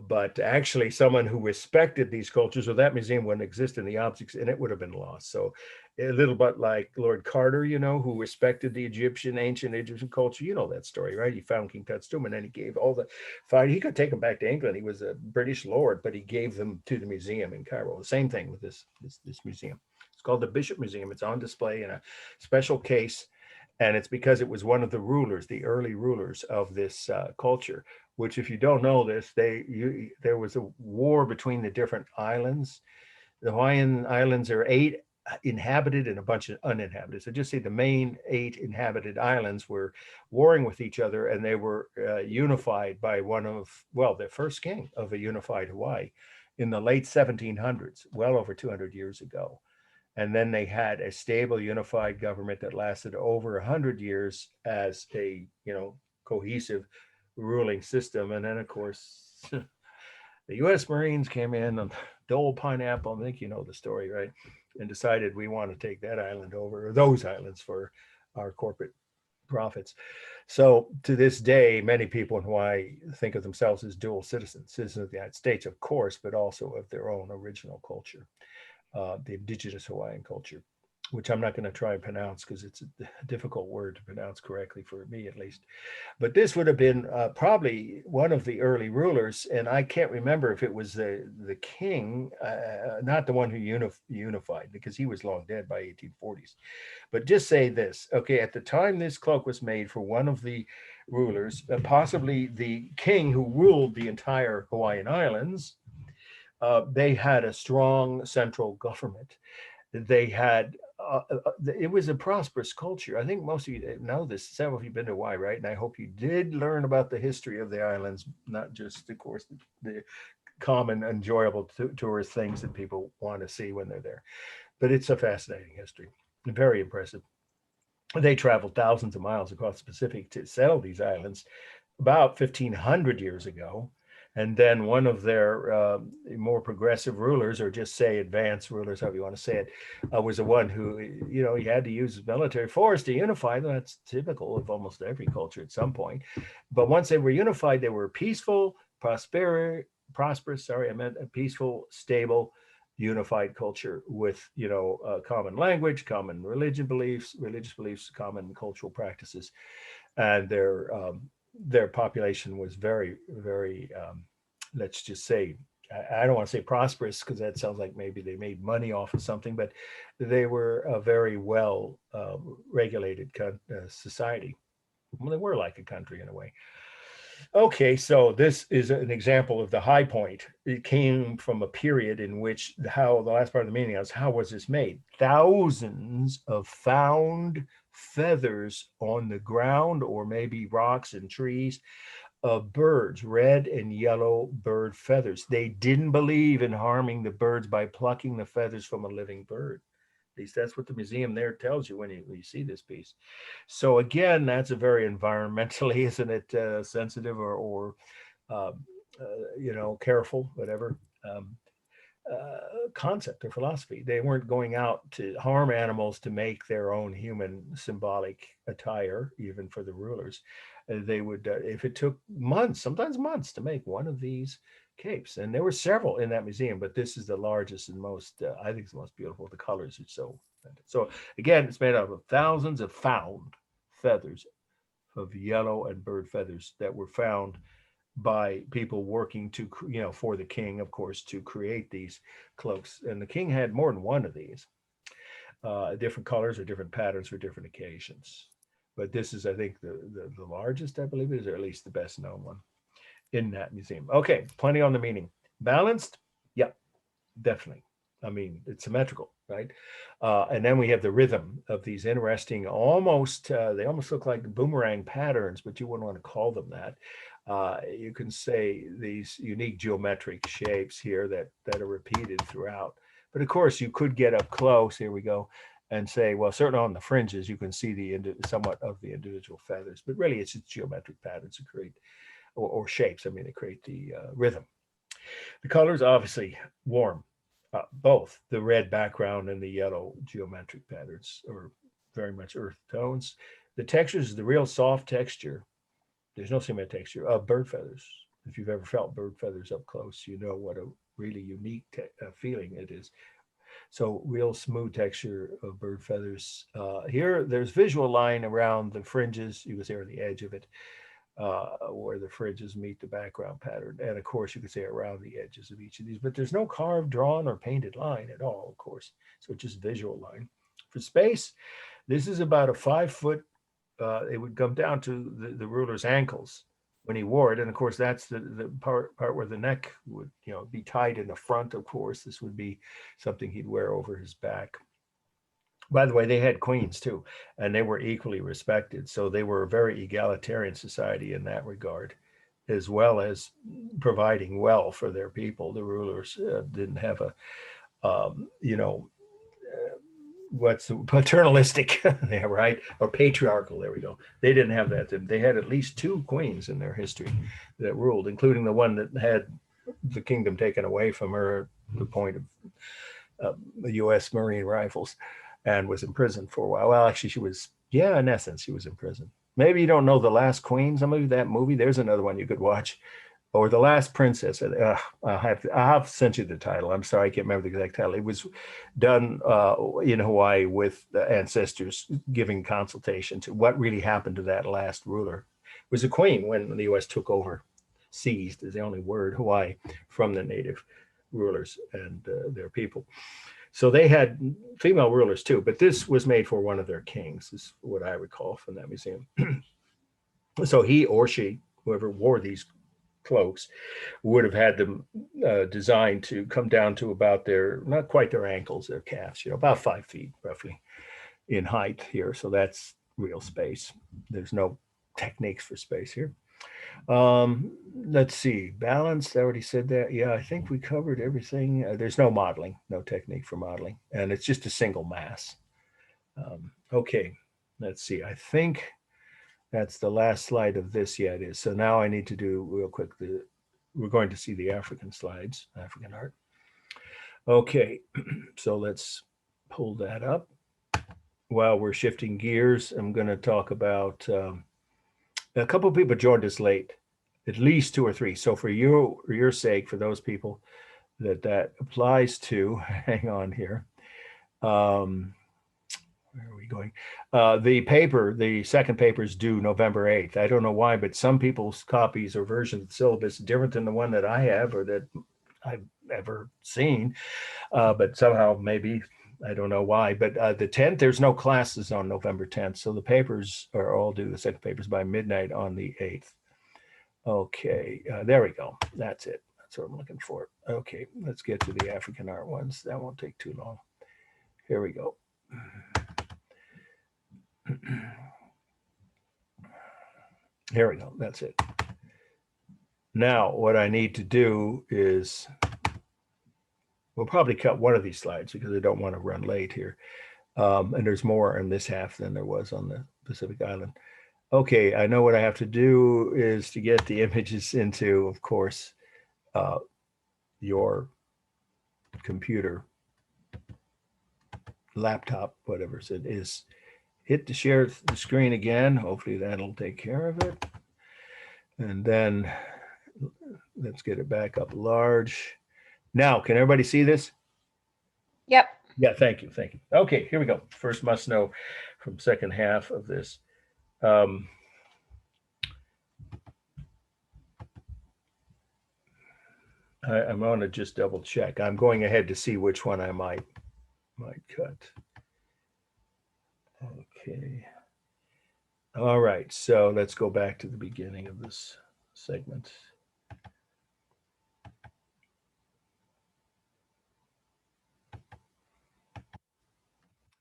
But actually someone who respected these cultures, or that museum wouldn't exist in the objects, and it would have been lost. So a little bit like Lord Carter, who respected the ancient Egyptian culture. You know that story, right? He found King Tut's tomb, and then he gave all the fine. He could take them back to England. He was a British lord, but he gave them to the museum in Cairo. The same thing with this museum. It's called the Bishop Museum. It's on display in a special case. And it's because it was one of the rulers, the early rulers of this culture, which, if you don't know this, there was a war between the different islands. The Hawaiian Islands are 8 inhabited and a bunch of uninhabited. So just say the main 8 inhabited islands were warring with each other, and they were unified by the first king of a unified Hawaii in the late 1700s, well over 200 years ago. And then they had a stable, unified government that lasted over 100 years as a, cohesive ruling system. And then, of course, the U.S. Marines came in on the old pineapple. I think you know the story, right? And decided we want to take that island over, or those islands, for our corporate profits. So to this day, many people in Hawaii think of themselves as dual citizens of the United States, of course, but also of their own original culture. The Indigenous Hawaiian culture, which I'm not going to try and pronounce because it's a difficult word to pronounce correctly, for me at least. But this would have been probably one of the early rulers, and I can't remember if it was the king, not the one who unified, because he was long dead by 1840s. But just say this, okay, at the time this cloak was made for one of the rulers, possibly the king who ruled the entire Hawaiian Islands, they had a strong central government. They had, it was a prosperous culture. I think most of you know this. Several of you have been to Hawaii, right? And I hope you did learn about the history of the islands, not just, of course, the common enjoyable tourist things that people want to see when they're there. But it's a fascinating history, very impressive. They traveled thousands of miles across the Pacific to settle these islands about 1,500 years ago. And then one of their more progressive rulers, or just say advanced rulers, however you want to say it, was the one who, he had to use military force to unify them. That's typical of almost every culture at some point. But once they were unified, they were peaceful, prosperous, a peaceful, stable, unified culture with, common language, common religious beliefs, common cultural practices. And their population was very, very, let's just say, I don't want to say prosperous, because that sounds like maybe they made money off of something, but they were a very well regulated society. Well, they were like a country in a way. Okay, so this is an example of the high point. It came from a period in which the last part of the meeting was, how was this made? Thousands of found feathers on the ground, or maybe rocks and trees, of birds, red and yellow bird feathers. They didn't believe in harming the birds by plucking the feathers from a living bird. At least that's what the museum there tells you when you see this piece. So again, that's a very environmentally, isn't it, sensitive or careful, whatever, concept or philosophy. They weren't going out to harm animals to make their own human symbolic attire, even for the rulers. They would, if it took months, sometimes months, to make one of these capes. And there were several in that museum, but this is the largest and most, I think it's the most beautiful. The colors are so again, it's made out of thousands of found feathers of yellow and bird feathers that were found by people working to, for the king, of course, to create these cloaks. And the king had more than one of these, different colors or different patterns for different occasions. But this is, I think, the largest, I believe it is, or at least the best known one in that museum. Okay, plenty on the meaning. Balanced? Yeah, definitely. I mean, it's symmetrical, right? And then we have the rhythm of these interesting, they almost look like boomerang patterns, but you wouldn't want to call them that. You can say these unique geometric shapes here that are repeated throughout. But of course, you could get up close, here we go, and say, well, certainly on the fringes, you can see somewhat of the individual feathers, but really it's just geometric patterns that create, or shapes, I mean, that create the rhythm. The colors, obviously warm. Both the red background and the yellow geometric patterns are very much earth tones. The texture is the real soft texture. There's no cement texture of bird feathers. If you've ever felt bird feathers up close, you know what a really unique feeling it is. So real smooth texture of bird feathers. Here, there's visual line around the fringes. You can say, or the edge of it, where the fringes meet the background pattern. And of course, you could say around the edges of each of these, but there's no carved, drawn, or painted line at all, of course. So it's just visual line. For space, this is about a 5 foot, it would come down to the ruler's ankles when he wore it. And of course, that's the part where the neck would, be tied in the front, of course. This would be something he'd wear over his back. By the way, they had queens too, and they were equally respected. So they were a very egalitarian society in that regard, as well as providing well for their people. The rulers didn't have what's paternalistic, yeah, right? Or patriarchal, there we go. They didn't have that. They had at least 2 queens in their history that ruled, including the one that had the kingdom taken away from her at the point of the U.S. Marine rifles, and was imprisoned for a while. Well, actually, she was, in essence, she was in prison. Maybe you don't know The Last Queen, some of that movie. There's another one you could watch. Or The Last Princess. I'll have sent you the title. I'm sorry, I can't remember the exact title. It was done in Hawaii with the ancestors giving consultation to what really happened to that last ruler. It was a queen when the U.S. took over, seized is the only word, Hawaii from the native rulers and their people. So they had female rulers too, but this was made for one of their kings, is what I recall from that museum. So he or she, whoever wore these cloaks, would have had them designed to come down to about not quite their ankles, their calves, about 5 feet roughly in height here. So that's real space. There's no techniques for space here. Let's see, balance, I already said that. Yeah, I think we covered everything. There's no modeling, no technique for modeling, and it's just a single mass. Okay, let's see, I think that's the last slide of this. Yeah, it is. So now I need to do real quick, we're going to see the African slides, African art. Okay, so let's pull that up. While we're shifting gears, I'm going to talk about a couple of people joined us late, at least 2 or 3. So for your sake, for those people that applies to, hang on here. Where are we going? The second paper is due November 8th. I don't know why, but some people's copies or versions of the syllabus are different than the one that I have or that I've ever seen. But somehow maybe, I don't know why, but the 10th, there's no classes on November 10th. So the papers are all due, the second papers, by midnight on the 8th. Okay, there we go. That's it. That's what I'm looking for. Okay, let's get to the African art ones. That won't take too long. Here we go. Here we go. That's it. Now, what I need to do is, we'll probably cut one of these slides because I don't want to run late here. And there's more in this half than there was on the Pacific Island. Okay, I know what I have to do is to get the images into, of course, your computer, laptop, whatever it is. Hit to share the screen again. Hopefully that'll take care of it. And then let's get it back up large. Now, can everybody see this? Yep. Yeah, thank you. Thank you. Okay, here we go. First must know from second half of this. I'm going to just double check. I'm going ahead to see which one I might cut. Okay. All right, so let's go back to the beginning of this segment.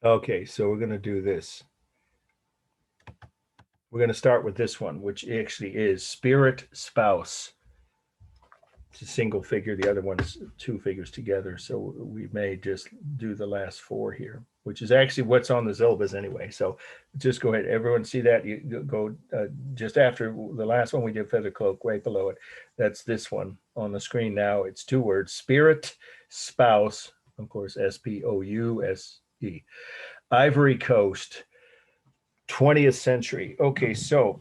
Okay, so we're going to do this. We're going to start with this one, which actually is spirit spouse. It's a single figure. The other one's two figures together. So we may just do the last four here, which is actually what's on the syllabus anyway. So just go ahead. Everyone see that? You go just after the last one we did, feather cloak, right below it. That's this one on the screen now. It's two words: spirit spouse. Of course, SPOUSE. Ivory Coast, 20th century. Okay, so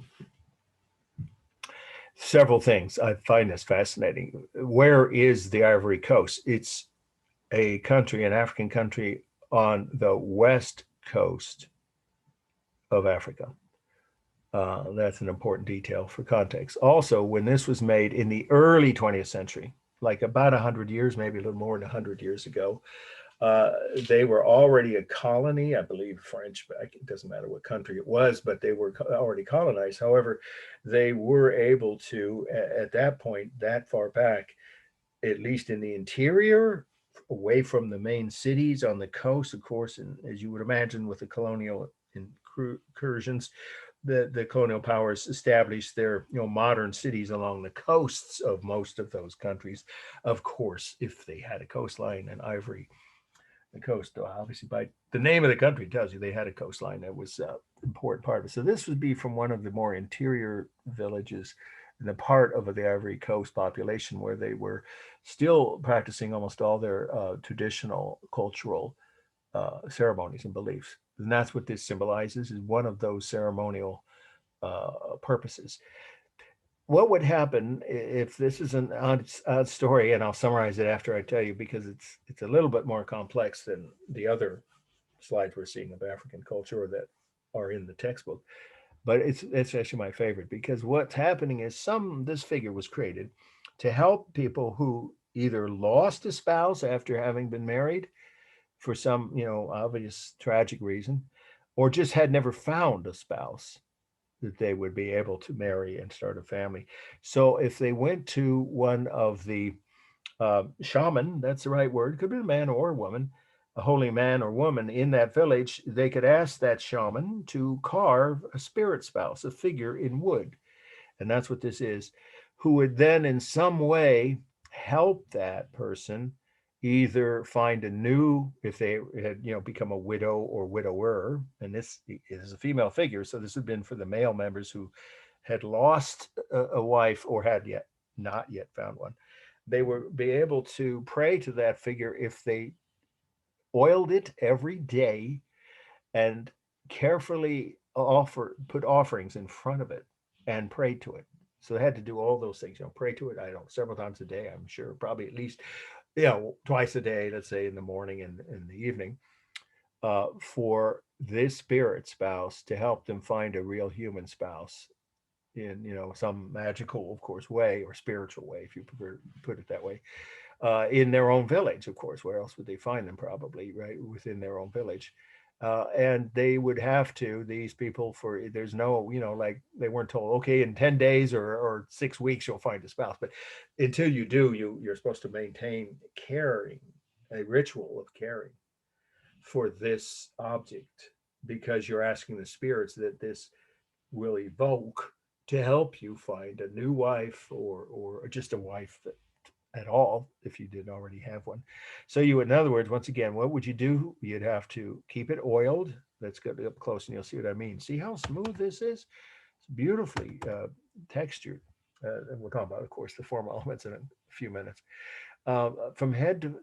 several things. I find this fascinating. Where is the Ivory Coast? It's a country, an African country on the west coast of Africa. That's an important detail for context. Also, when this was made in the early 20th century, like about 100 years, maybe a little more than 100 years ago, they were already a colony, I believe French, but it doesn't matter what country it was, but they were already colonized. However, they were able to, at that point, that far back, at least in the interior, away from the main cities on the coast, of course, and as you would imagine with the colonial incursions, the colonial powers established their modern cities along the coasts of most of those countries. Of course, if they had a coastline, and Ivory the coast, obviously by the name of the country tells you they had a coastline. That was an important part of it. So this would be from one of the more interior villages in the part of the Ivory Coast population where they were still practicing almost all their traditional cultural ceremonies and beliefs. And that's what this symbolizes, is one of those ceremonial purposes. What would happen if this is an odd story, and I'll summarize it after I tell you, because it's a little bit more complex than the other slides we're seeing of African culture or that are in the textbook. But it's actually my favorite, because what's happening is this figure was created to help people who either lost a spouse after having been married for some obvious tragic reason, or just had never found a spouse that they would be able to marry and start a family. So if they went to one of the shaman, that's the right word, could be a man or a woman, a holy man or woman in that village, they could ask that shaman to carve a spirit spouse, a figure in wood. And that's what this is, who would then in some way help that person either find a new, if they had become a widow or widower, and this is a female figure, so this had been for the male members who had lost a wife or had not yet found one. They would be able to pray to that figure if they oiled it every day and carefully put offerings in front of it and prayed to it. So they had to do all those things, pray to it, I don't know, several times a day, I'm sure, probably at least twice a day, let's say in the morning and in the evening, for this spirit spouse to help them find a real human spouse in some magical, of course, way, or spiritual way, if you prefer to put it that way, in their own village. Of course, where else would they find them? Probably right within their own village. And they would have to, these people, there's no, like they weren't told, okay, in 10 days or 6 weeks, you'll find a spouse. But until you do, you're supposed to maintain a ritual of caring for this object, because you're asking the spirits that this will evoke to help you find a new wife or just a wife at all, if you didn't already have one. So you would, in other words, once again, what would you do? You'd have to keep it oiled. Let's get up close and you'll see what I mean. See how smooth this is? It's beautifully textured. And we'll talk about, of course, the formal elements in a few minutes. From head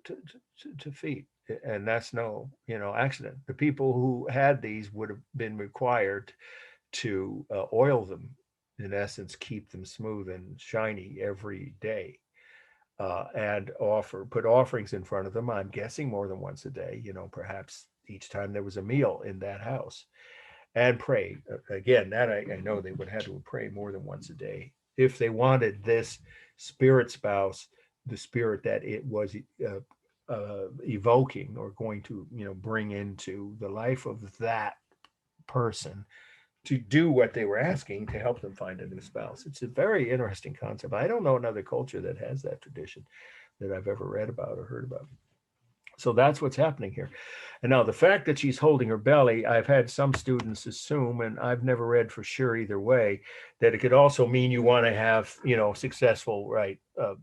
to feet. And that's no, accident. The people who had these would have been required to oil them, in essence, keep them smooth and shiny every day. And put offerings in front of them, I'm guessing more than once a day, perhaps each time there was a meal in that house, and pray. Again, that I know they would have to pray more than once a day if they wanted this spirit spouse the spirit that it was evoking or going to, bring into the life of that person to do what they were asking to help them find a new spouse. It's a very interesting concept. I don't know another culture that has that tradition that I've ever read about or heard about. So that's what's happening here. And now the fact that she's holding her belly, I've had some students assume, and I've never read for sure either way, that it could also mean you want to have, successful,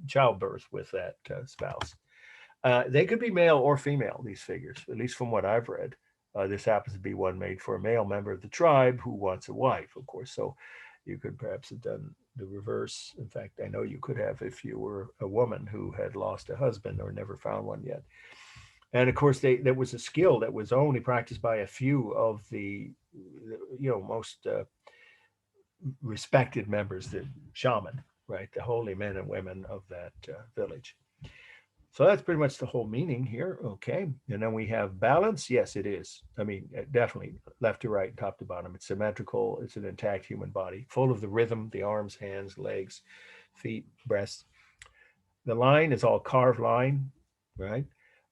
childbirth with that spouse. They could be male or female, these figures, at least from what I've read. This happens to be one made for a male member of the tribe who wants a wife, of course. So you could perhaps have done the reverse. In fact, I know you could have if you were a woman who had lost a husband or never found one yet. And of course, there was a skill that was only practiced by a few of the most respected members, the shaman, right? The holy men and women of that village. So that's pretty much the whole meaning here. Okay. And then we have balance. Yes, it is. I mean, definitely left to right, top to bottom. It's symmetrical. It's an intact human body, full of the rhythm, the arms, hands, legs, feet, breasts. The line is all carved line, right?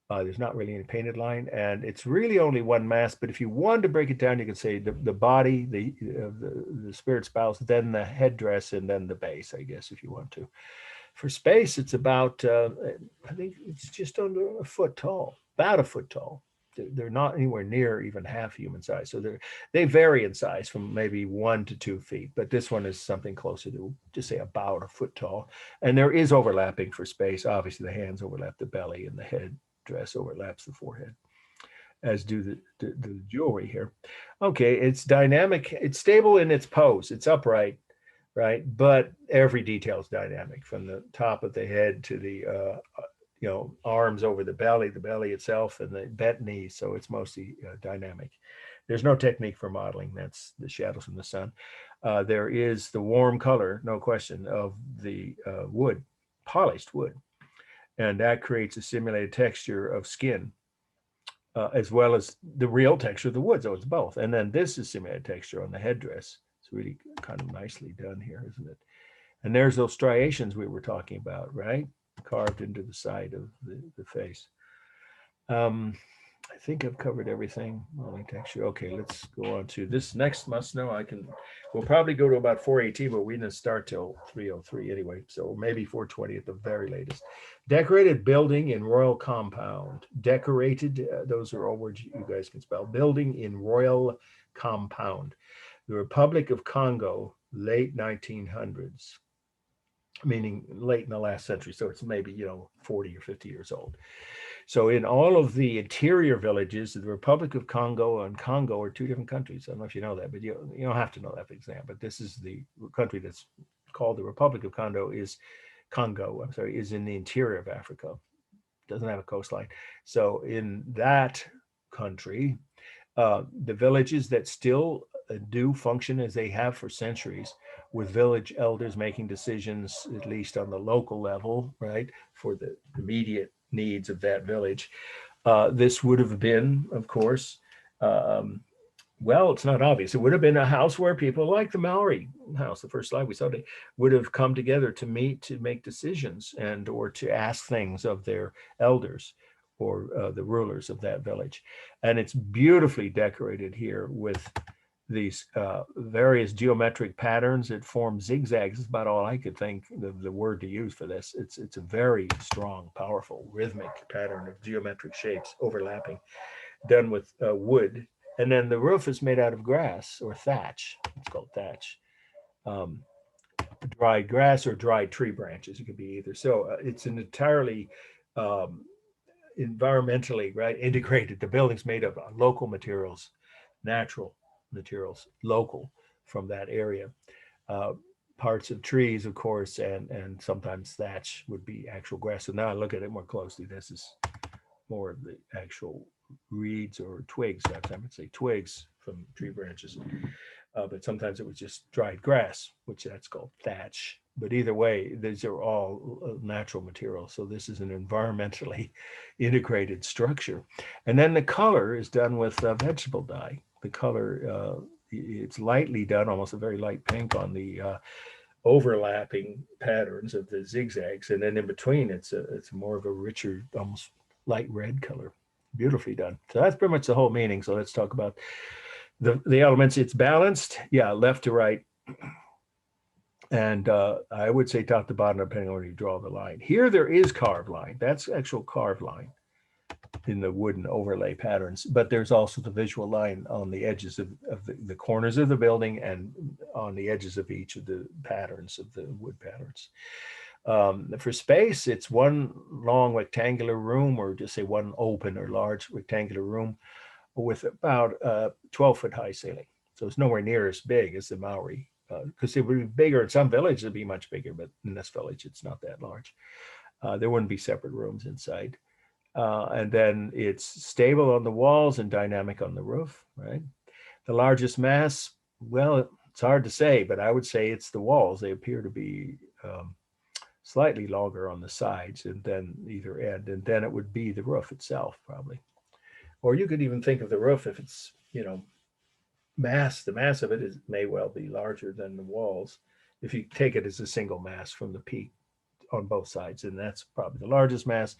There's not really any painted line, and it's really only one mass. But if you wanted to break it down, you could say the body, the spirit spouse, then the headdress, and then the base, I guess, if you want to. For space, it's about, I think it's just under a foot tall, about a foot tall. They're not anywhere near even half human size. So they vary in size from maybe 1 to 2 feet, but this one is something closer to just say about a foot tall. And there is overlapping for space. Obviously, the hands overlap the belly and the head dress overlaps the forehead, as do the jewelry here. Okay, it's dynamic. It's stable in its pose. It's upright, right? But every detail is dynamic, from the top of the head to the arms over the belly itself, and the bent knees. So it's mostly dynamic. There's no technique for modeling. That's the shadows from the sun. There is the warm color, no question, of the wood, polished wood. And that creates a simulated texture of skin, as well as the real texture of the wood. So it's both. And then this is simulated texture on the headdress. It's really kind of nicely done here, isn't it? And there's those striations we were talking about, right? Carved into the side of the face. I think I've covered everything. Modeling texture. Okay, let's go on to this next must know. We'll probably go to about 418, but we didn't start till 303 anyway. So maybe 420 at the very latest. Decorated building in royal compound. Decorated, those are all words you guys can spell. Building in royal compound. The Republic of Congo, late 1900s, meaning late in the last century. So it's maybe, 40 or 50 years old. So in all of the interior villages, the Republic of Congo and Congo are two different countries. I don't know if you know that, but you don't have to know that for example. But this is the country that's called the Republic of Congo is in the interior of Africa. Doesn't have a coastline. So in that country, the villages that still do function as they have for centuries, with village elders making decisions, at least on the local level, right, for the immediate needs of that village. This would have been, of course, well, it's not obvious. It would have been a house where people like the Maori house, the first slide we saw, they would have come together to meet, to make decisions and or to ask things of their elders or the rulers of that village. And it's beautifully decorated here with these various geometric patterns that form zigzags. Is about all I could think the word to use for this. It's a very strong, powerful, rhythmic pattern of geometric shapes overlapping, done with wood. And then the roof is made out of grass or thatch. It's called thatch. Dried grass or dried tree branches. It could be either. So it's an entirely environmentally integrated. The building's made of local materials, natural materials, local from that area. Parts of trees, of course, and sometimes thatch would be actual grass. So now I look at it more closely. This is more of the actual reeds or twigs. I would say twigs from tree branches. But sometimes it was just dried grass, which that's called thatch. But either way, these are all natural materials. So this is an environmentally integrated structure. And then the color is done with vegetable dye. The color, it's lightly done, almost a very light pink on the overlapping patterns of the zigzags, and then in between it's more of a richer, almost light red color. Beautifully done. So that's pretty much the whole meaning. So let's talk about the elements. It's balanced, yeah, left to right, and I would say top to bottom, depending on where you draw the line. Here there is carved line. That's actual carved line in the wooden overlay patterns, but there's also the visual line on the edges of the corners of the building and on the edges of each of the patterns of the wood patterns. For space, it's one long rectangular room, or just say one open or large rectangular room with about 12-foot high ceiling. So it's nowhere near as big as the Maori, because it would be bigger. In some villages, it'd be much bigger, but in this village, it's not that large. There wouldn't be separate rooms inside. And then it's stable on the walls and dynamic on the roof, right? The largest mass, well, it's hard to say, but I would say it's the walls. They appear to be slightly longer on the sides and then either end, and then it would be the roof itself, probably. Or you could even think of the roof, if it's, the mass of it may well be larger than the walls, if you take it as a single mass from the peak on both sides, and that's probably the largest mass,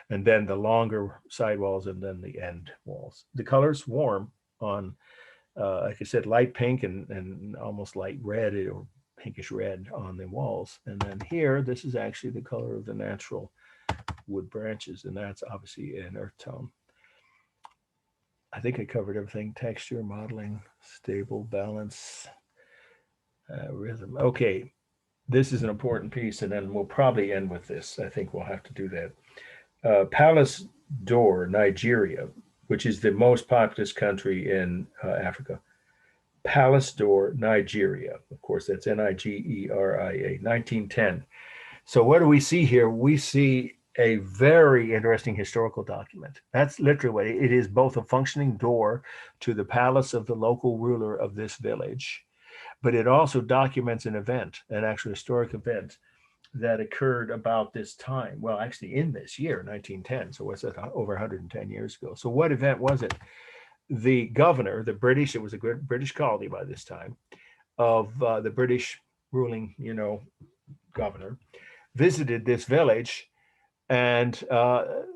and then the longer side walls, and then the end walls. The color's warm on, like I said, light pink and almost light red or pinkish red on the walls. And then here, this is actually the color of the natural wood branches, and that's obviously an earth tone. I think I covered everything: texture, modeling, stable, balance, rhythm. Okay. This is an important piece, and then we'll probably end with this. I think we'll have to do that. Palace Door, Nigeria, which is the most populous country in Africa. Palace Door, Nigeria. Of course, that's Nigeria, 1910. So what do we see here? We see a very interesting historical document. That's literally what it is, both a functioning door to the palace of the local ruler of this village, but it also documents an event, an actual historic event that occurred about this time. Well, actually in this year, 1910. So what's that, over 110 years ago. So what event was it? The governor, the British, it was a good British colony by this time, of the British ruling, governor, visited this village and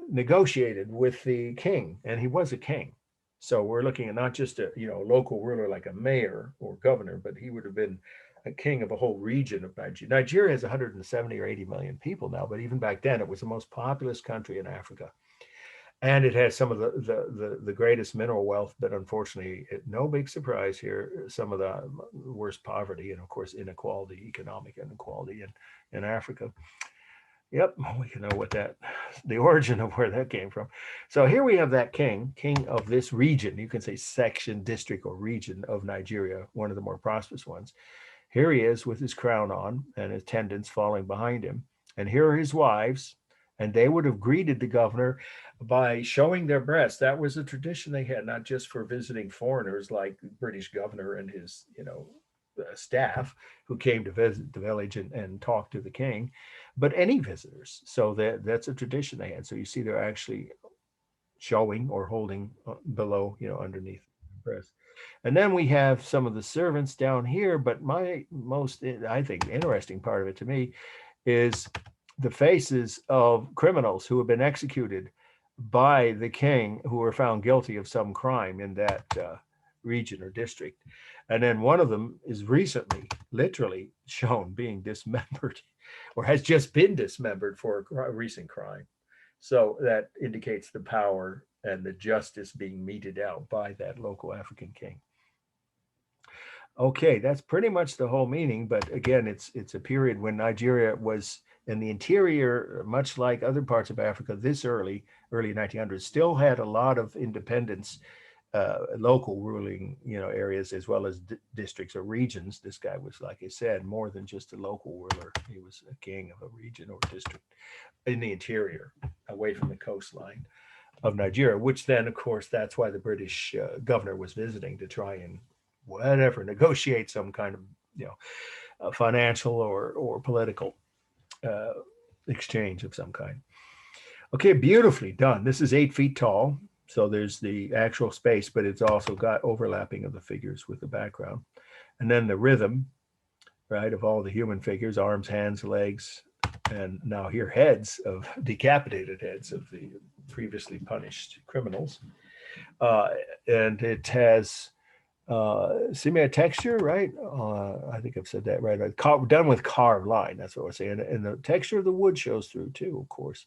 negotiated with the king, and he was a king. So we're looking at not just a local ruler like a mayor or governor, but he would have been a king of a whole region of Nigeria. Nigeria has 170 or 80 million people now, but even back then it was the most populous country in Africa. And it has some of the greatest mineral wealth, but unfortunately, no big surprise here, some of the worst poverty and of course inequality, economic inequality in Africa. Yep, we can know what the origin of where that came from. So here we have that king of this region. You can say section, district, or region of Nigeria, one of the more prosperous ones. Here he is with his crown on and his attendants following behind him. And here are his wives, and they would have greeted the governor by showing their breasts. That was a tradition they had, not just for visiting foreigners like the British governor and his, staff who came to visit the village and talk to the king, but any visitors. So that's a tradition they had. So you see they're actually showing or holding below, underneath the breast. And then we have some of the servants down here, but my most, I think, interesting part of it to me is the faces of criminals who have been executed by the king, who were found guilty of some crime in that region or district. And then one of them is recently, literally shown being dismembered, or has just been dismembered for a recent crime. So that indicates the power and the justice being meted out by that local African king. Okay, that's pretty much the whole meaning. But again, it's a period when Nigeria was in the interior, much like other parts of Africa, this early 1900s, still had a lot of independence, local ruling, areas, as well as districts or regions. This guy was, like I said, more than just a local ruler. He was a king of a region or district in the interior, away from the coastline of Nigeria, which then, of course, that's why the British governor was visiting, to try and negotiate some kind of financial or political exchange of some kind. Okay, beautifully done. This is 8 feet tall. So there's the actual space, but it's also got overlapping of the figures with the background. And then the rhythm right, of all the human figures, arms, hands, legs, and now here heads of decapitated heads of the previously punished criminals. And it has similar texture, right? I think I've said that right. Done with carved line, that's what we're saying. And the texture of the wood shows through too, of course,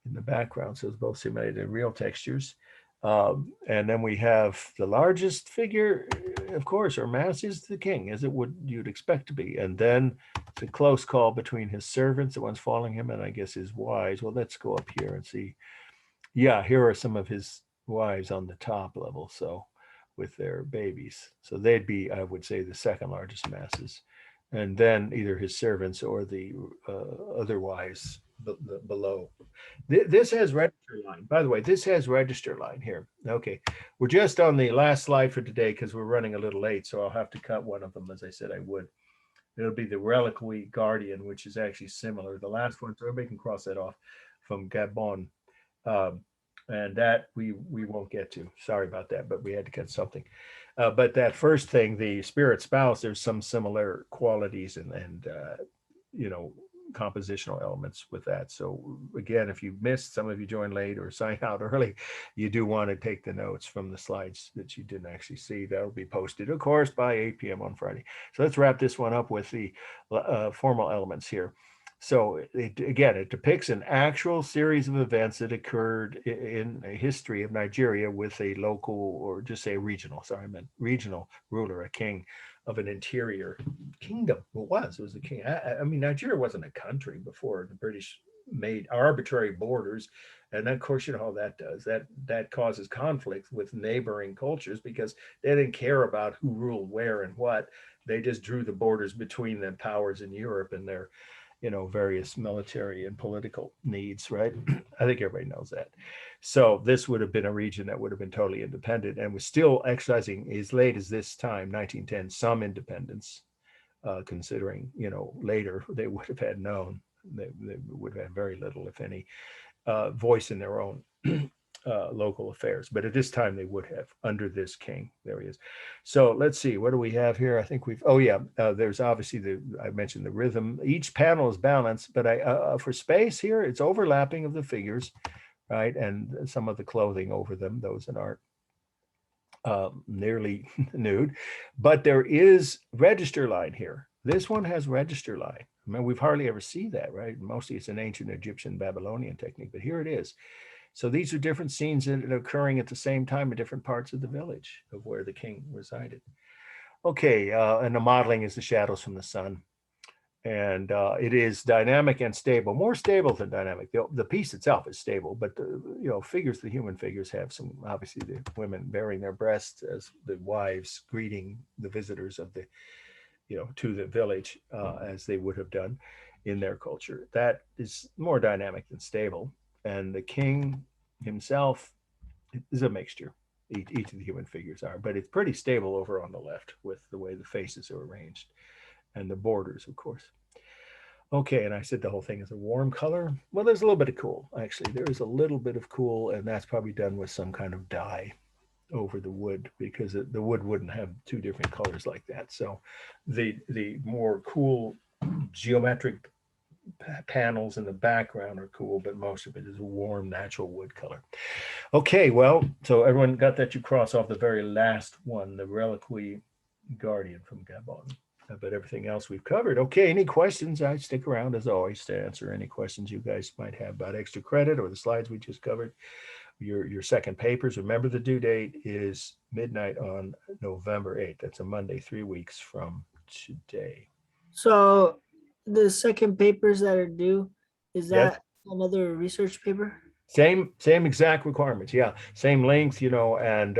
in the background. So it's both simulated and real textures. And then we have the largest figure, of course, or mass is the king, as it would you'd expect to be. And then it's a close call between his servants, the ones following him, and I guess his wives. Well, let's go up here and see. Yeah, here are some of his wives on the top level. So with their babies. So they'd be, I would say, the second largest masses. And then either his servants or the other wives below. This has register line. By the way, this has register line here. Okay, we're just on the last slide for today because we're running a little late. So I'll have to cut one of them, as I said I would. It'll be the Reliquary Guardian, which is actually similar. The last one, so everybody can cross that off, from Gabon. And that we won't get to. Sorry about that, but we had to cut something. But that first thing, the spirit spouse, there's some similar qualities and you know, compositional elements with that. So again, if you missed, some of you joined late or signed out early, you do want to take the notes from the slides that you didn't actually see. That'll be posted, of course, by 8 p.m. on Friday. So let's wrap this one up with the formal elements here. So it depicts an actual series of events that occurred in a history of Nigeria with a local, or just say regional, regional ruler, a king of an interior kingdom. It was a king. I mean, Nigeria wasn't a country before the British made arbitrary borders. And then, of course, you know how that does. That causes conflict with neighboring cultures because they didn't care about who ruled where and what. They just drew the borders between the powers in Europe and their, you know, various military and political needs, right? I think everybody knows that. So this would have been a region that would have been totally independent and was still exercising, as late as this time, 1910, some independence, considering, you know, later they would have had they would have had very little, if any, voice in their own local affairs. But at this time they would have, under this king. There he is. So let's see, what do we have here? I think there's obviously I mentioned the rhythm. Each panel is balanced, but for space here, it's overlapping of the figures, right? And some of the clothing over them, those that aren't nearly nude. But there is register line here. This one has register line. I mean, we've hardly ever see that, right? Mostly it's an ancient Egyptian Babylonian technique, but here it is. So these are different scenes that are occurring at the same time in different parts of the village of where the king resided. Okay, and the modeling is the shadows from the sun. And it is dynamic and stable, more stable than dynamic. The piece itself is stable, but the human figures have some, obviously the women bearing their breasts as the wives greeting the visitors of the, to the village, as they would have done in their culture. That is more dynamic than stable. And the king himself is a mixture. Each of the human figures are, but it's pretty stable over on the left with the way the faces are arranged and the borders, of course. Okay, and I said the whole thing is a warm color. Well, there's a little bit of cool. Actually, there is a little bit of cool, and that's probably done with some kind of dye over the wood, because the wood wouldn't have two different colors like that. So the more cool geometric panels in the background are cool, but most of it is a warm natural wood color. Okay, well, so everyone got that? You cross off the very last one, the Reliquary Guardian from Gabon. But everything else we've covered. Okay, any questions? I stick around as always to answer any questions you guys might have about extra credit or the slides we just covered. Your second papers. Remember, the due date is midnight on November 8th. That's a Monday, 3 weeks from today. So the second papers that are due, is that another research paper? Same exact requirements. Yeah, same length, and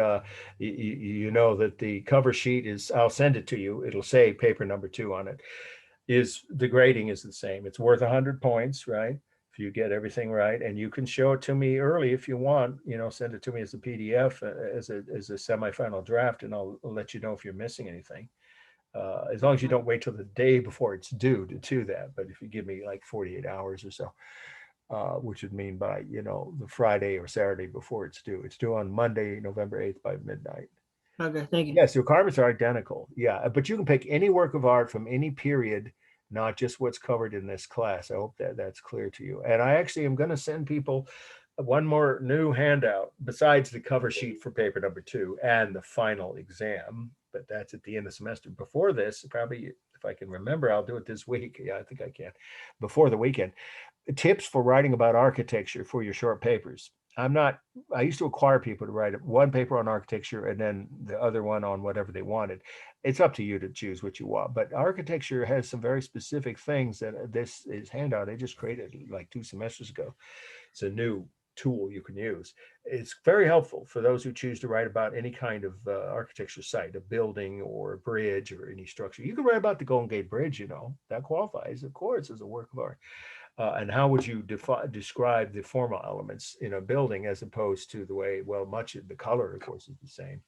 you know that the cover sheet is, I'll send it to you. It'll say paper number 2 on it. The grading is the same. It's worth 100 points, right? If you get everything right, and you can show it to me early if you want, send it to me as a PDF, as a semifinal draft, and I'll let you know if you're missing anything. As long as you don't wait till the day before it's due to do that. But if you give me like 48 hours or so, which would mean by, the Friday or Saturday before it's due. It's due on Monday, November 8th by midnight. Okay, thank you. Yes, the requirements are identical. Yeah, but you can pick any work of art from any period, not just what's covered in this class. I hope that that's clear to you. And I actually am going to send people one more new handout besides the cover sheet for paper number 2 and the final exam. But that's at the end of the semester. Before this, probably if I can remember, I'll do it this week. Yeah, I think I can. Before the weekend. Tips for writing about architecture for your short papers. I used to require people to write one paper on architecture and then the other one on whatever they wanted. It's up to you to choose what you want, but architecture has some very specific things that this is handout. They just created like 2 semesters ago. It's a new tool you can use. It's very helpful for those who choose to write about any kind of architecture site, a building or a bridge or any structure. You can write about the Golden Gate Bridge, that qualifies, of course, as a work of art. And how would you describe the formal elements in a building as opposed to the way, well, much of the color, of course, is the same,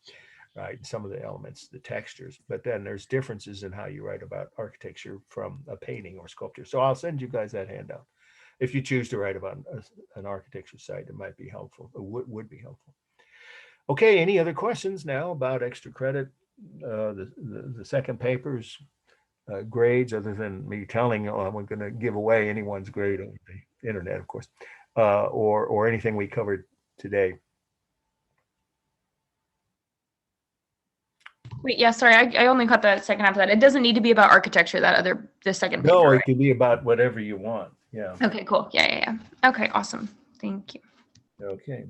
right? Some of the elements, the textures, but then there's differences in how you write about architecture from a painting or sculpture. So I'll send you guys that handout. If you choose to write about an architecture site, it might be helpful, would be helpful. Okay, any other questions now about extra credit, the second paper's grades, other than me telling I'm going to give away anyone's grade on the internet, of course, or anything we covered today? Wait, yeah, sorry, I only caught the second half of that. It doesn't need to be about architecture, the second paper, No, right? it can be about whatever you want. Yeah. Okay, cool. Yeah. Okay, awesome. Thank you. Okay.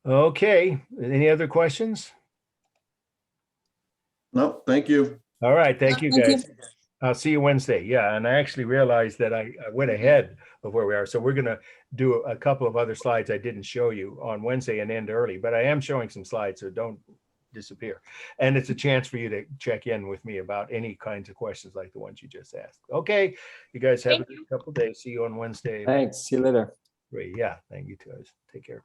Okay. Any other questions? No, thank you. All right. Thank you, Thank you. guys. I'll see you Wednesday. Yeah. And I actually realized that I went ahead of where we are. So we're going to do a couple of other slides I didn't show you on Wednesday and end early, but I am showing some slides, so don't disappear. And it's a chance for you to check in with me about any kinds of questions like the ones you just asked. Okay. You guys have a good couple of days. See you on Wednesday. Thanks. See you later. Great. Yeah. Thank you, guys. Take care.